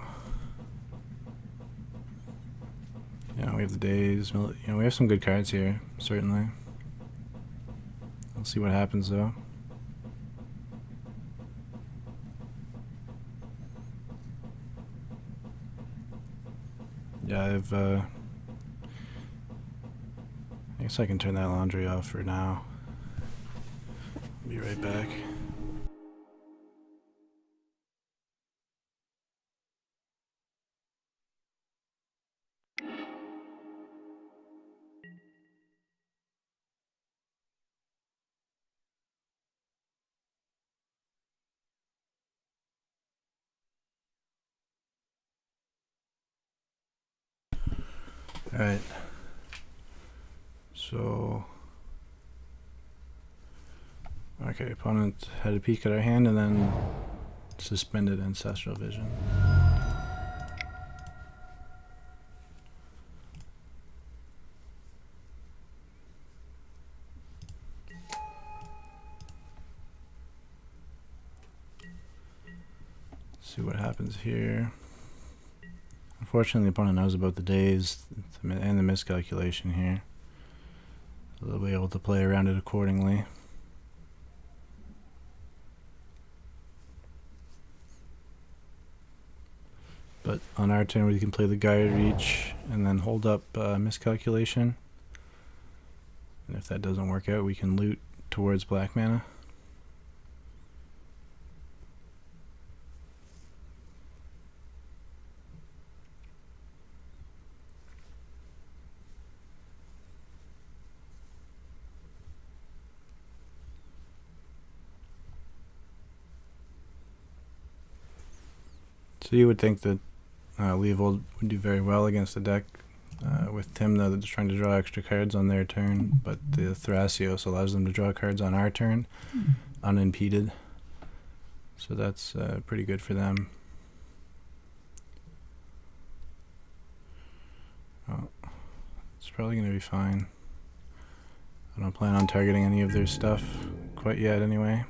we have the Days, we have some good cards here, certainly. We'll see what happens though. Yeah, I guess I can turn that laundry off for now. Be right back. Alright. So, okay, opponent had a peek at our hand and then suspended ancestral vision. See what happens here. Unfortunately, the opponent knows about the days and the miscalculation here. So they'll be able to play around it accordingly. But on our turn, we can play the Guide Reach and then hold up miscalculation. And if that doesn't work out, we can loot towards black mana. So you would think that Leovold would do very well against a deck with Timna that's trying to draw extra cards on their turn, but the Thrasios allows them to draw cards on our turn unimpeded. So that's pretty good for them. Oh, it's probably going to be fine. I don't plan on targeting any of their stuff quite yet anyway.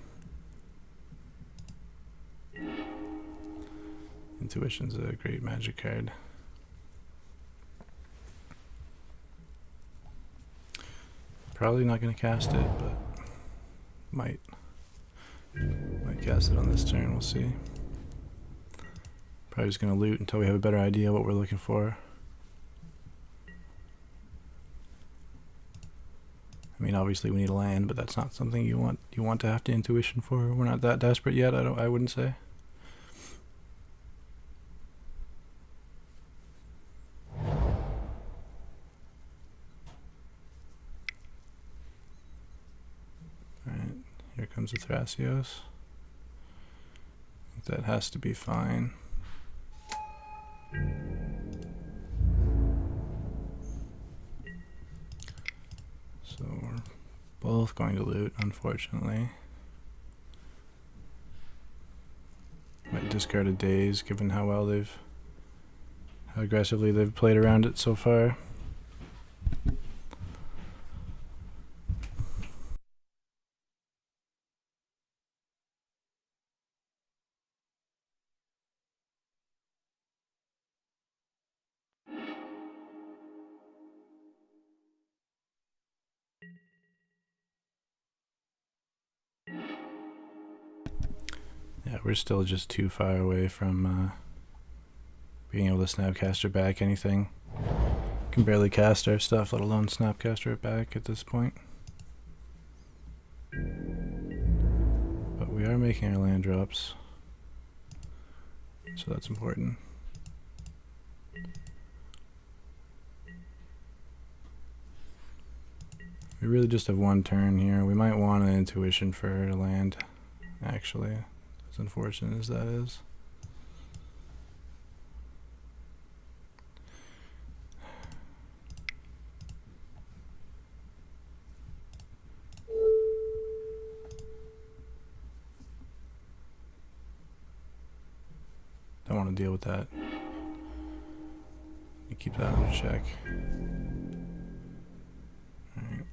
Intuition's a great magic card. Probably not going to cast it, but might cast it on this turn, we'll see. Probably just going to loot until we have a better idea what we're looking for. I mean, obviously we need a land, but that's not something you want to have to intuition for. We're not that desperate yet, I wouldn't say. Alright, here comes the Thrasios. That has to be fine. So we're both going to loot, unfortunately. Might discard a Daze, given how aggressively they've played around it so far. Yeah, we're still just too far away from being able to Snapcaster back anything. Can barely cast our stuff, let alone Snapcaster it back at this point. But we are making our land drops, so that's important. We really just have one turn here. We might want an intuition for land, actually, as unfortunate as that is. Don't want to deal with that. You keep that under check. Alright.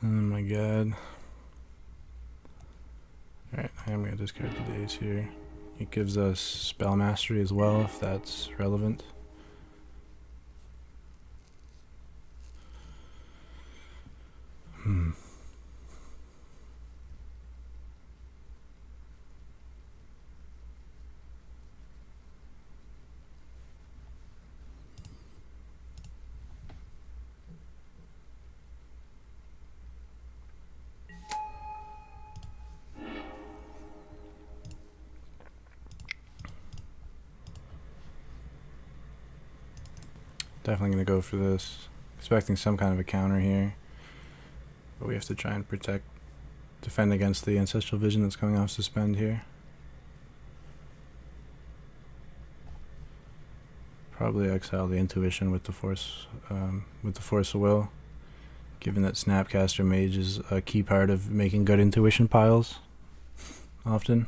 Oh my god. Alright, I am going to discard the Daze here. It gives us Spell Mastery as well, if that's relevant. Definitely going to go for this. Expecting some kind of a counter here. But we have to try and defend against the Ancestral Vision that's coming off suspend here. Probably exile the Intuition with the Force of Will, given that Snapcaster Mage is a key part of making good Intuition piles, often,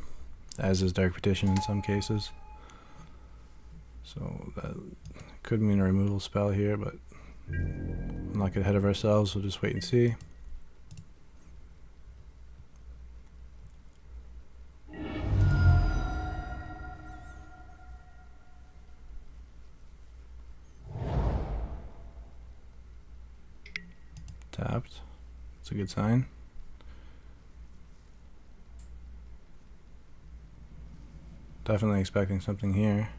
as is Dark Petition in some cases. So that could mean a removal spell here, but I'm not get ahead of ourselves, we'll just wait and see. Tapped. That's a good sign. Definitely expecting something here.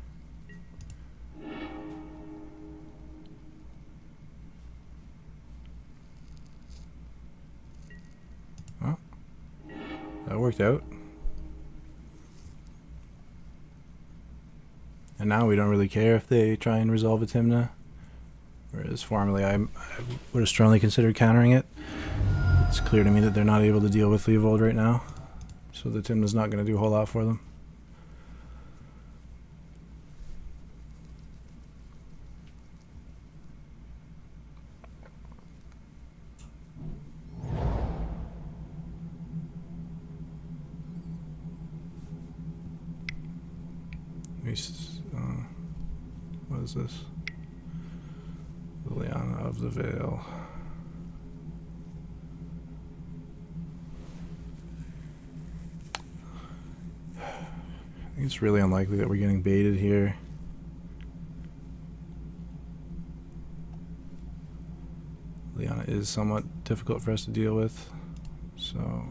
Oh, that worked out. And now we don't really care if they try and resolve a Tymna. Whereas formerly I would have strongly considered countering it. It's clear to me that they're not able to deal with Leovold right now. So the Tymna's not going to do a whole lot for them. What is this? Liliana of the Veil. I think it's really unlikely that we're getting baited here. Liliana is somewhat difficult for us to deal with, so...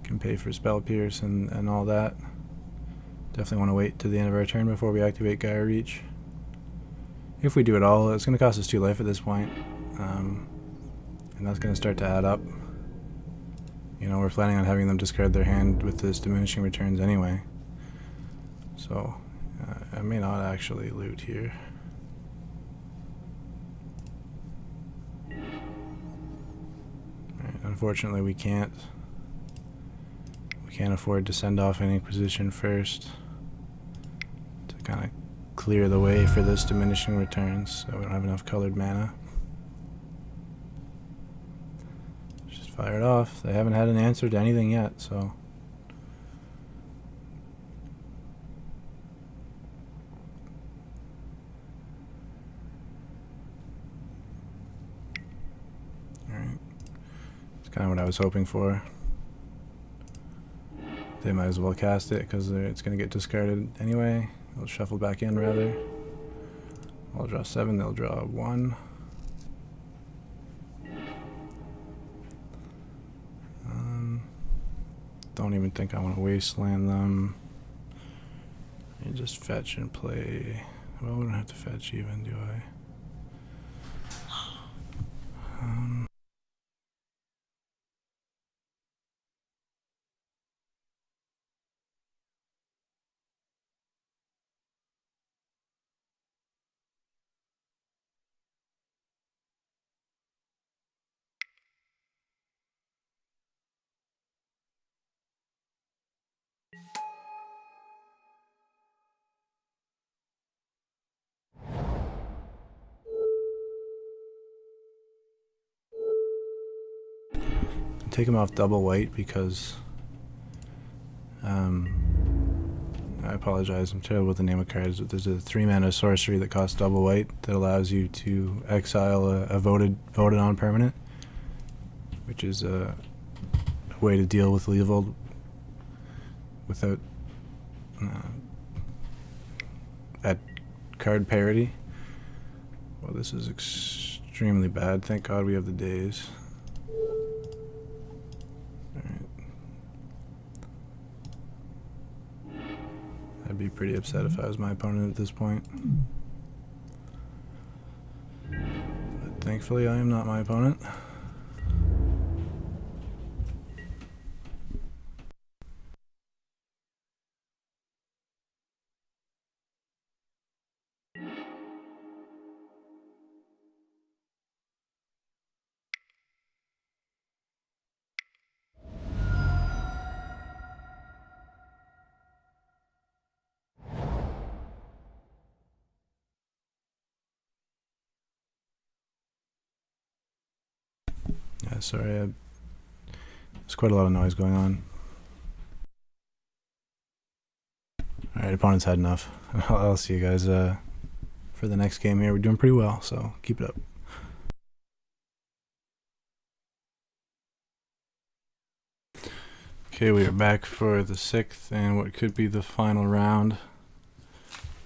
Can pay for Spell Pierce and all that. Definitely want to wait to the end of our turn before we activate Gaia Reach. If we do it all, it's going to cost us 2 life at this point. And that's going to start to add up. You know, we're planning on having them discard their hand with this diminishing returns anyway. So, I may not actually loot here. Right, unfortunately we can't. We can't afford to send off an Inquisition first to kind of clear the way for this diminishing returns, so we don't have enough colored mana. Just fire it off. They haven't had an answer to anything yet, so... Alright. That's kind of what I was hoping for. They might as well cast it because it's going to get discarded anyway. They'll shuffle back in rather. I'll draw 7, they'll draw 1. Don't even think I want to wasteland them. You just fetch and play. Well, we don't have to fetch even, do I? Take him off double white because I apologize, I'm terrible with the name of cards, but there's a 3-mana sorcery that costs double white that allows you to exile a voted on permanent, which is a way to deal with Leovold without at card parity. Well, this is extremely bad. Thank God we have the days. That'd be pretty upset if I was my opponent at this point. But thankfully I am not my opponent. Yeah, sorry, there's quite a lot of noise going on. Alright, opponent's had enough. I'll see you guys for the next game here. We're doing pretty well, so keep it up. Okay, we are back for the 6th and what could be the final round.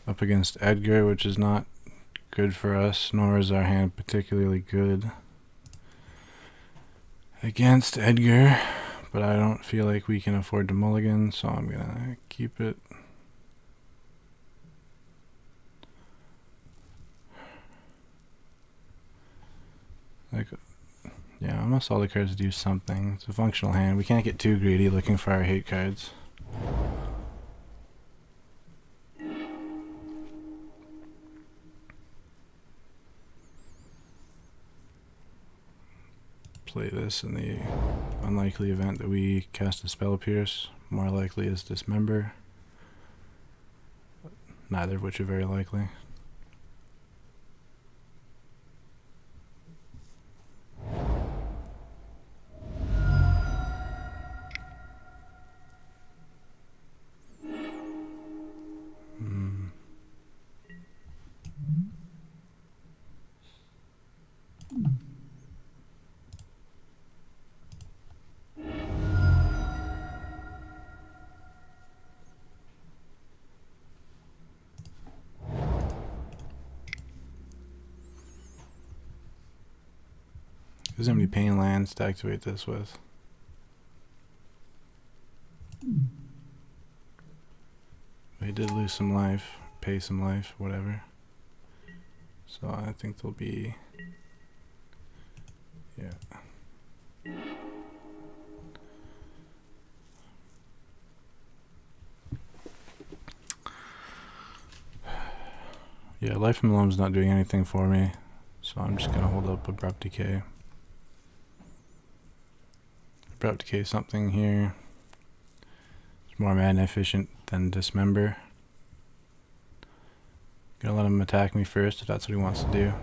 Up against Edgar, which is not good for us, nor is our hand particularly good against Edgar, but I don't feel like we can afford to mulligan, so I'm gonna keep it. Like, yeah, almost all the cards do something. It's a functional hand. We can't get too greedy looking for our hate cards. Play this in the unlikely event that we cast a spell pierce. More likely is dismember. Neither of which are very likely. There's how many pain lands to activate this with. They did lose some life, pay some life, whatever. So I think there'll be, yeah. Yeah, Life from Loam's not doing anything for me, so I'm just gonna hold up Abrupt Decay. Abrupt Decay something here. It's more mana efficient than Dismember. Gonna let him attack me first if that's what he wants to do.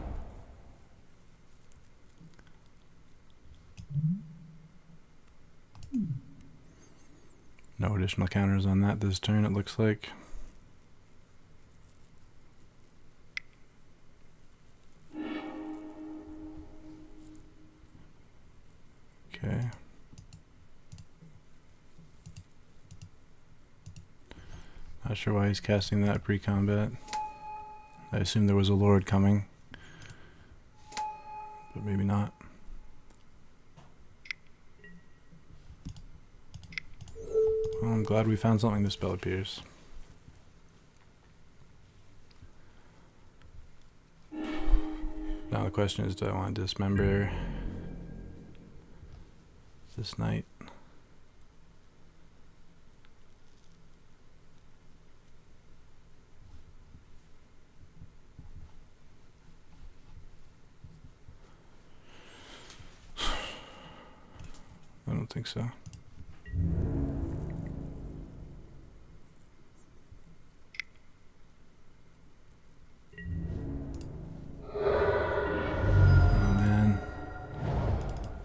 No additional counters on that this turn, it looks like. Okay. Not sure why he's casting that pre-combat. I assume there was a Lord coming, but maybe not. Well, I'm glad we found something to spell pierce. Now the question is, do I want to dismember this knight? I don't think so.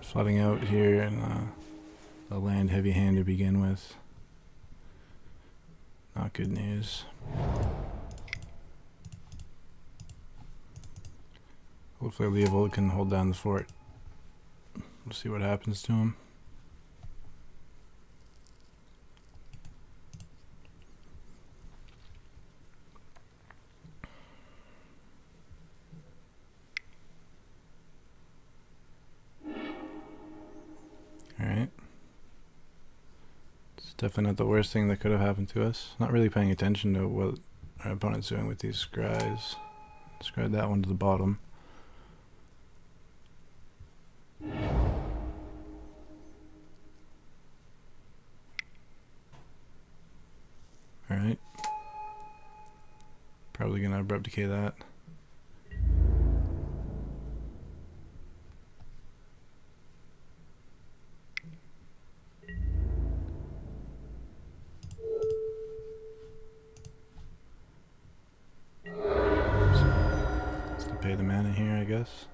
Flooding out here and a land heavy hand to begin with. Not good news. Hopefully Leovold can hold down the fort. We'll see what happens to him. Alright. Let's Definitely not the worst thing that could have happened to us. Not really paying attention to what our opponent's doing with these scries. Scry that one to the bottom. Alright. Probably gonna abrupt decay that. Let's pay the mana here, I guess.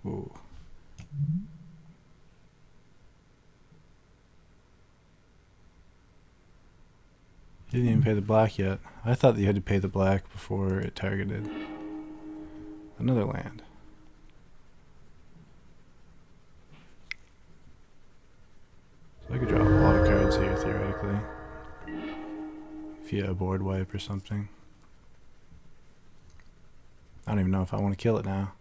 Ooh. You didn't even pay the black yet. I thought that you had to pay the black before it targeted another land. So I could draw a lot of cards here, theoretically. Via a board wipe or something. I don't even know if I want to kill it now.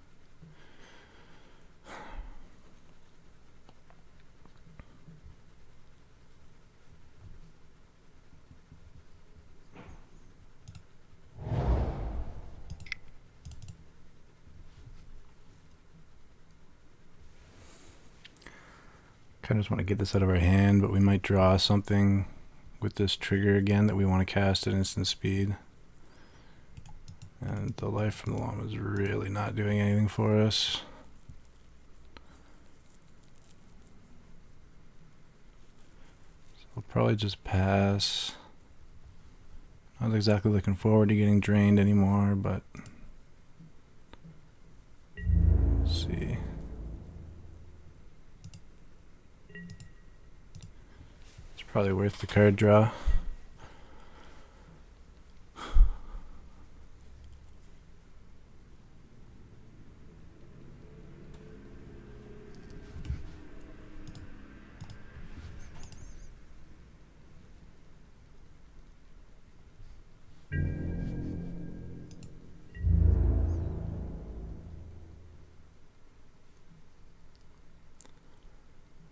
Kind of just want to get this out of our hand, but we might draw something with this trigger again that we want to cast at instant speed. And the Life from the Llama is really not doing anything for us. So we'll probably just pass. Not exactly looking forward to getting drained anymore, but let's see. It's probably worth the card draw.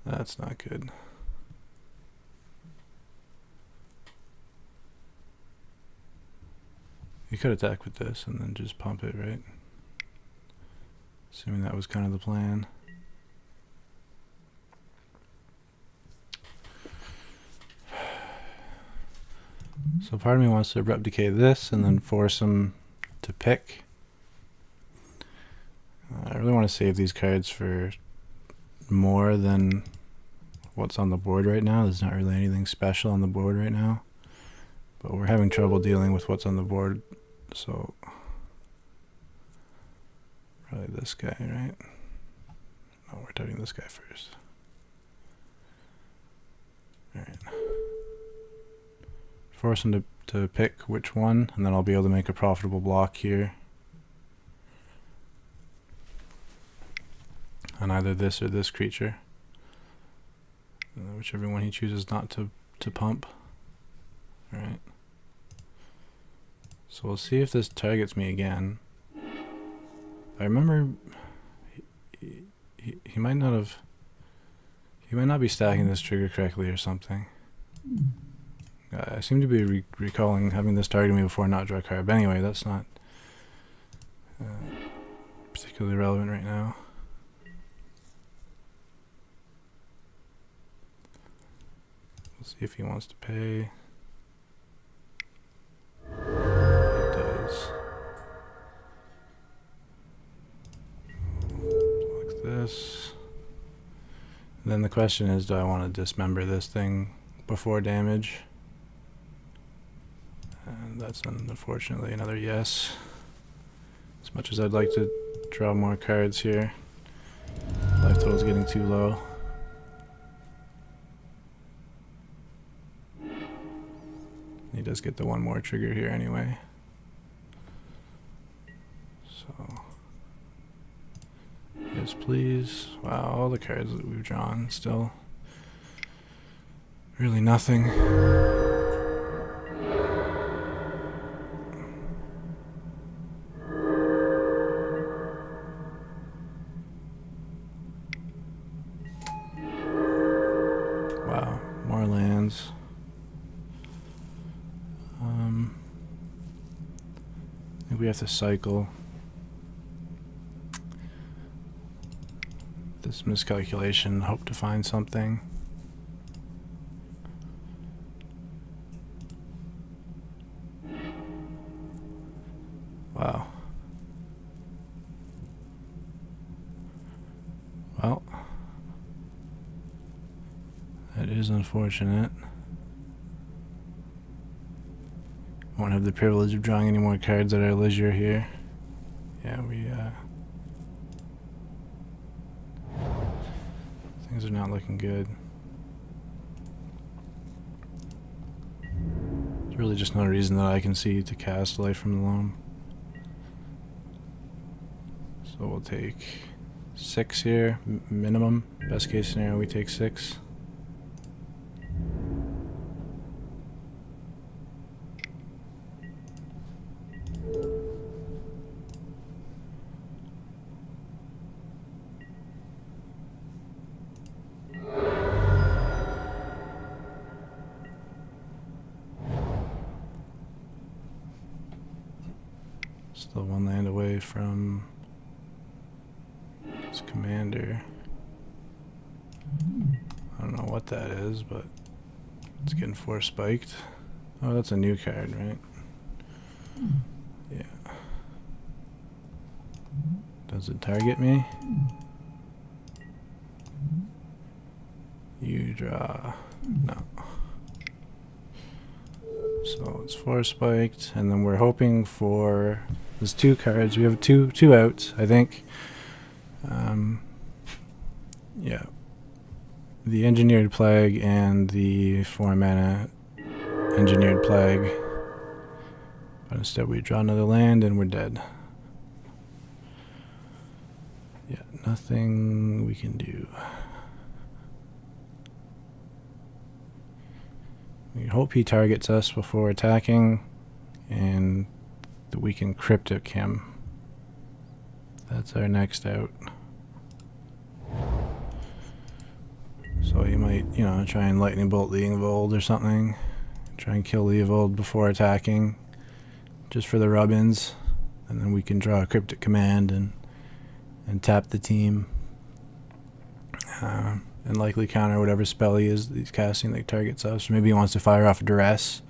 That's not good. You could attack with this and then just pump it, right? Assuming that was kind of the plan. So part of me wants to abrupt decay this and then force him to pick. I really want to save these cards for more than what's on the board right now. There's not really anything special on the board right now, but we're having trouble dealing with what's on the board, so probably this guy, right? No, we're targeting this guy first. Alright. Force him to pick which one, and then I'll be able to make a profitable block here on either this or this creature, whichever one he chooses not to pump. Alright. So we'll see if this targets me again. I remember he might not have, he might not be stacking this trigger correctly or something. I seem to be recalling having this target me before not draw a card, but anyway, that's not particularly relevant right now. We'll see if he wants to pay. He does. Like this. And then the question is, do I want to dismember this thing before damage? And that's unfortunately another yes. As much as I'd like to draw more cards here, life total is getting too low. He does get the one more trigger here anyway. So, yes please. Wow, all the cards that we've drawn still really nothing. we have to cycle. This miscalculation, hope to find something. Wow. Well, that is unfortunate. Won't have the privilege of drawing any more cards at our leisure here. Yeah, things are not looking good. There's really just no reason that I can see to cast Life from the Loam. So we'll take 6 here, minimum. Best case scenario, we take 6. Still one land away from his commander. I don't know what that is, but it's getting 4 spiked. Oh, that's a new card, right? Yeah. Does it target me? You draw. No. So it's 4 spiked, and then we're hoping for... There's 2 cards. We have two outs, I think. Yeah. The Engineered Plague and the 4 mana Engineered Plague. But instead we draw another land and we're dead. Yeah, nothing we can do. We hope he targets us before attacking, and that we can cryptic him. That's our next out. So he might, you know, try and lightning bolt Leovold or something. Try and kill Leovold before attacking, just for the rub-ins, and then we can draw a cryptic command and tap the team, and likely counter whatever spell he's casting that targets us. Maybe he wants to fire off duress,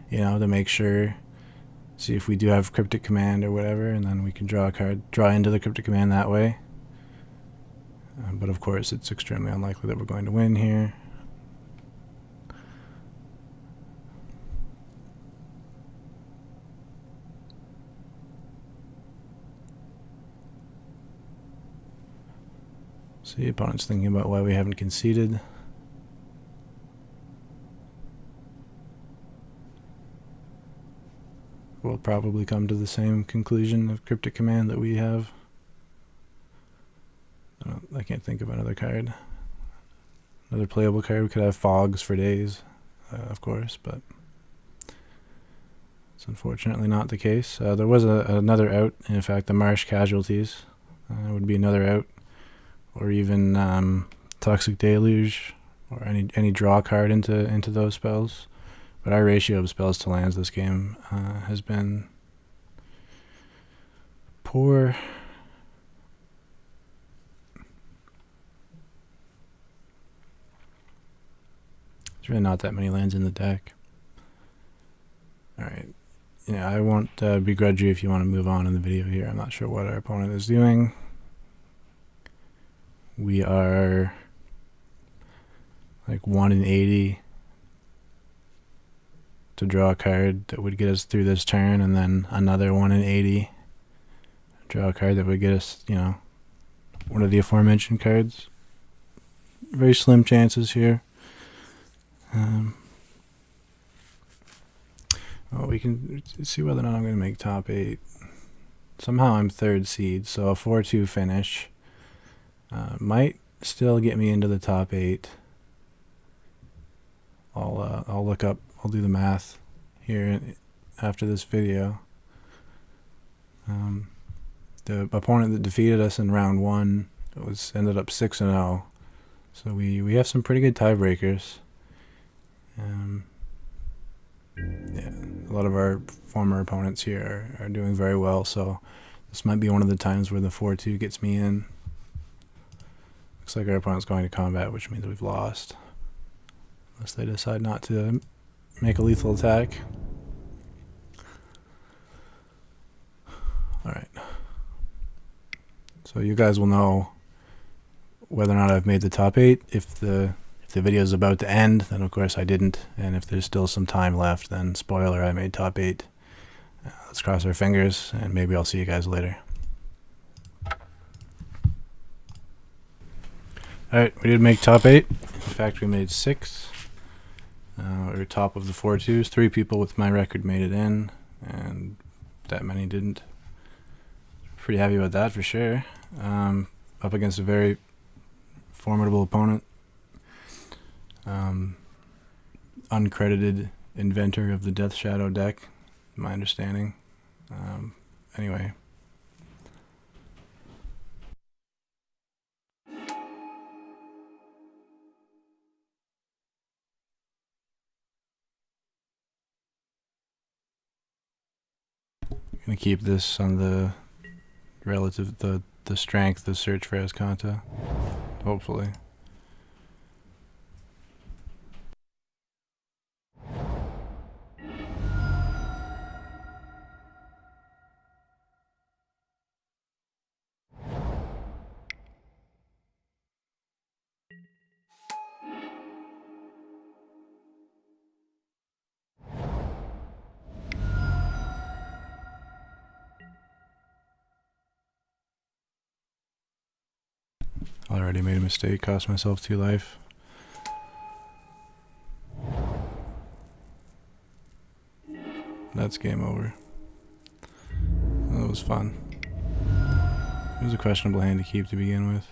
you know, to make sure, see if we do have cryptic command or whatever, and then we can draw a card, draw into the cryptic command that way. But of course, it's extremely unlikely that we're going to win here. See, opponent's thinking about why we haven't conceded. We'll probably come to the same conclusion of cryptic command that we have. I can't think of another card. Another playable card. We could have fogs for days, of course, but it's unfortunately not the case. There was another out. In fact, the Marsh Casualties would be another out, or even Toxic Deluge, or any draw card into those spells. But our ratio of spells to lands this game has been poor. There's really not that many lands in the deck. Alright. Yeah, I won't begrudge you if you want to move on in the video here. I'm not sure what our opponent is doing. We are like 1 in 80 to draw a card that would get us through this turn, and then another 1 in 80 draw a card that would get us, you know, one of the aforementioned cards. Very slim chances here. Well, we can see whether or not I'm going to make top 8. Somehow I'm 3rd seed, so a 4-2 finish might still get me into the top 8. I'll look up. I'll do the math here after this video. The opponent that defeated us in round 1 ended up 6-0, so we have some pretty good tiebreakers. Yeah, A lot of our former opponents here are doing very well, so this might be one of the times where the 4-2 gets me in. Looks like our opponent's going to combat, which means we've lost. Unless they decide not to make a lethal attack. Alright. So you guys will know whether or not I've made the top 8. If the video is about to end, then of course I didn't. And if there's still some time left, then spoiler, I made top 8. Let's cross our fingers, and maybe I'll see you guys later. Alright, we did make top 8. In fact, we made 6. We were top of the 4-2s. 3 people with my record made it in, and that many didn't. Pretty happy about that for sure. Up against a very formidable opponent. Uncredited inventor of the Death Shadow deck, my understanding. Anyway. Gonna keep this on the relative, the strength, the search for Escanta, hopefully. Already made a mistake, cost myself 2 life. That's game over. That was fun. It was a questionable hand to keep to begin with.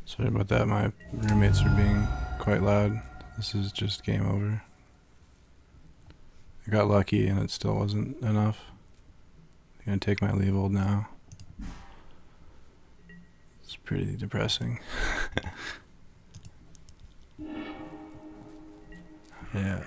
Sorry about that, my roommates are being quite loud. This is just game over. I got lucky and it still wasn't enough. I'm gonna take my Leovold now. It's pretty depressing. Yeah.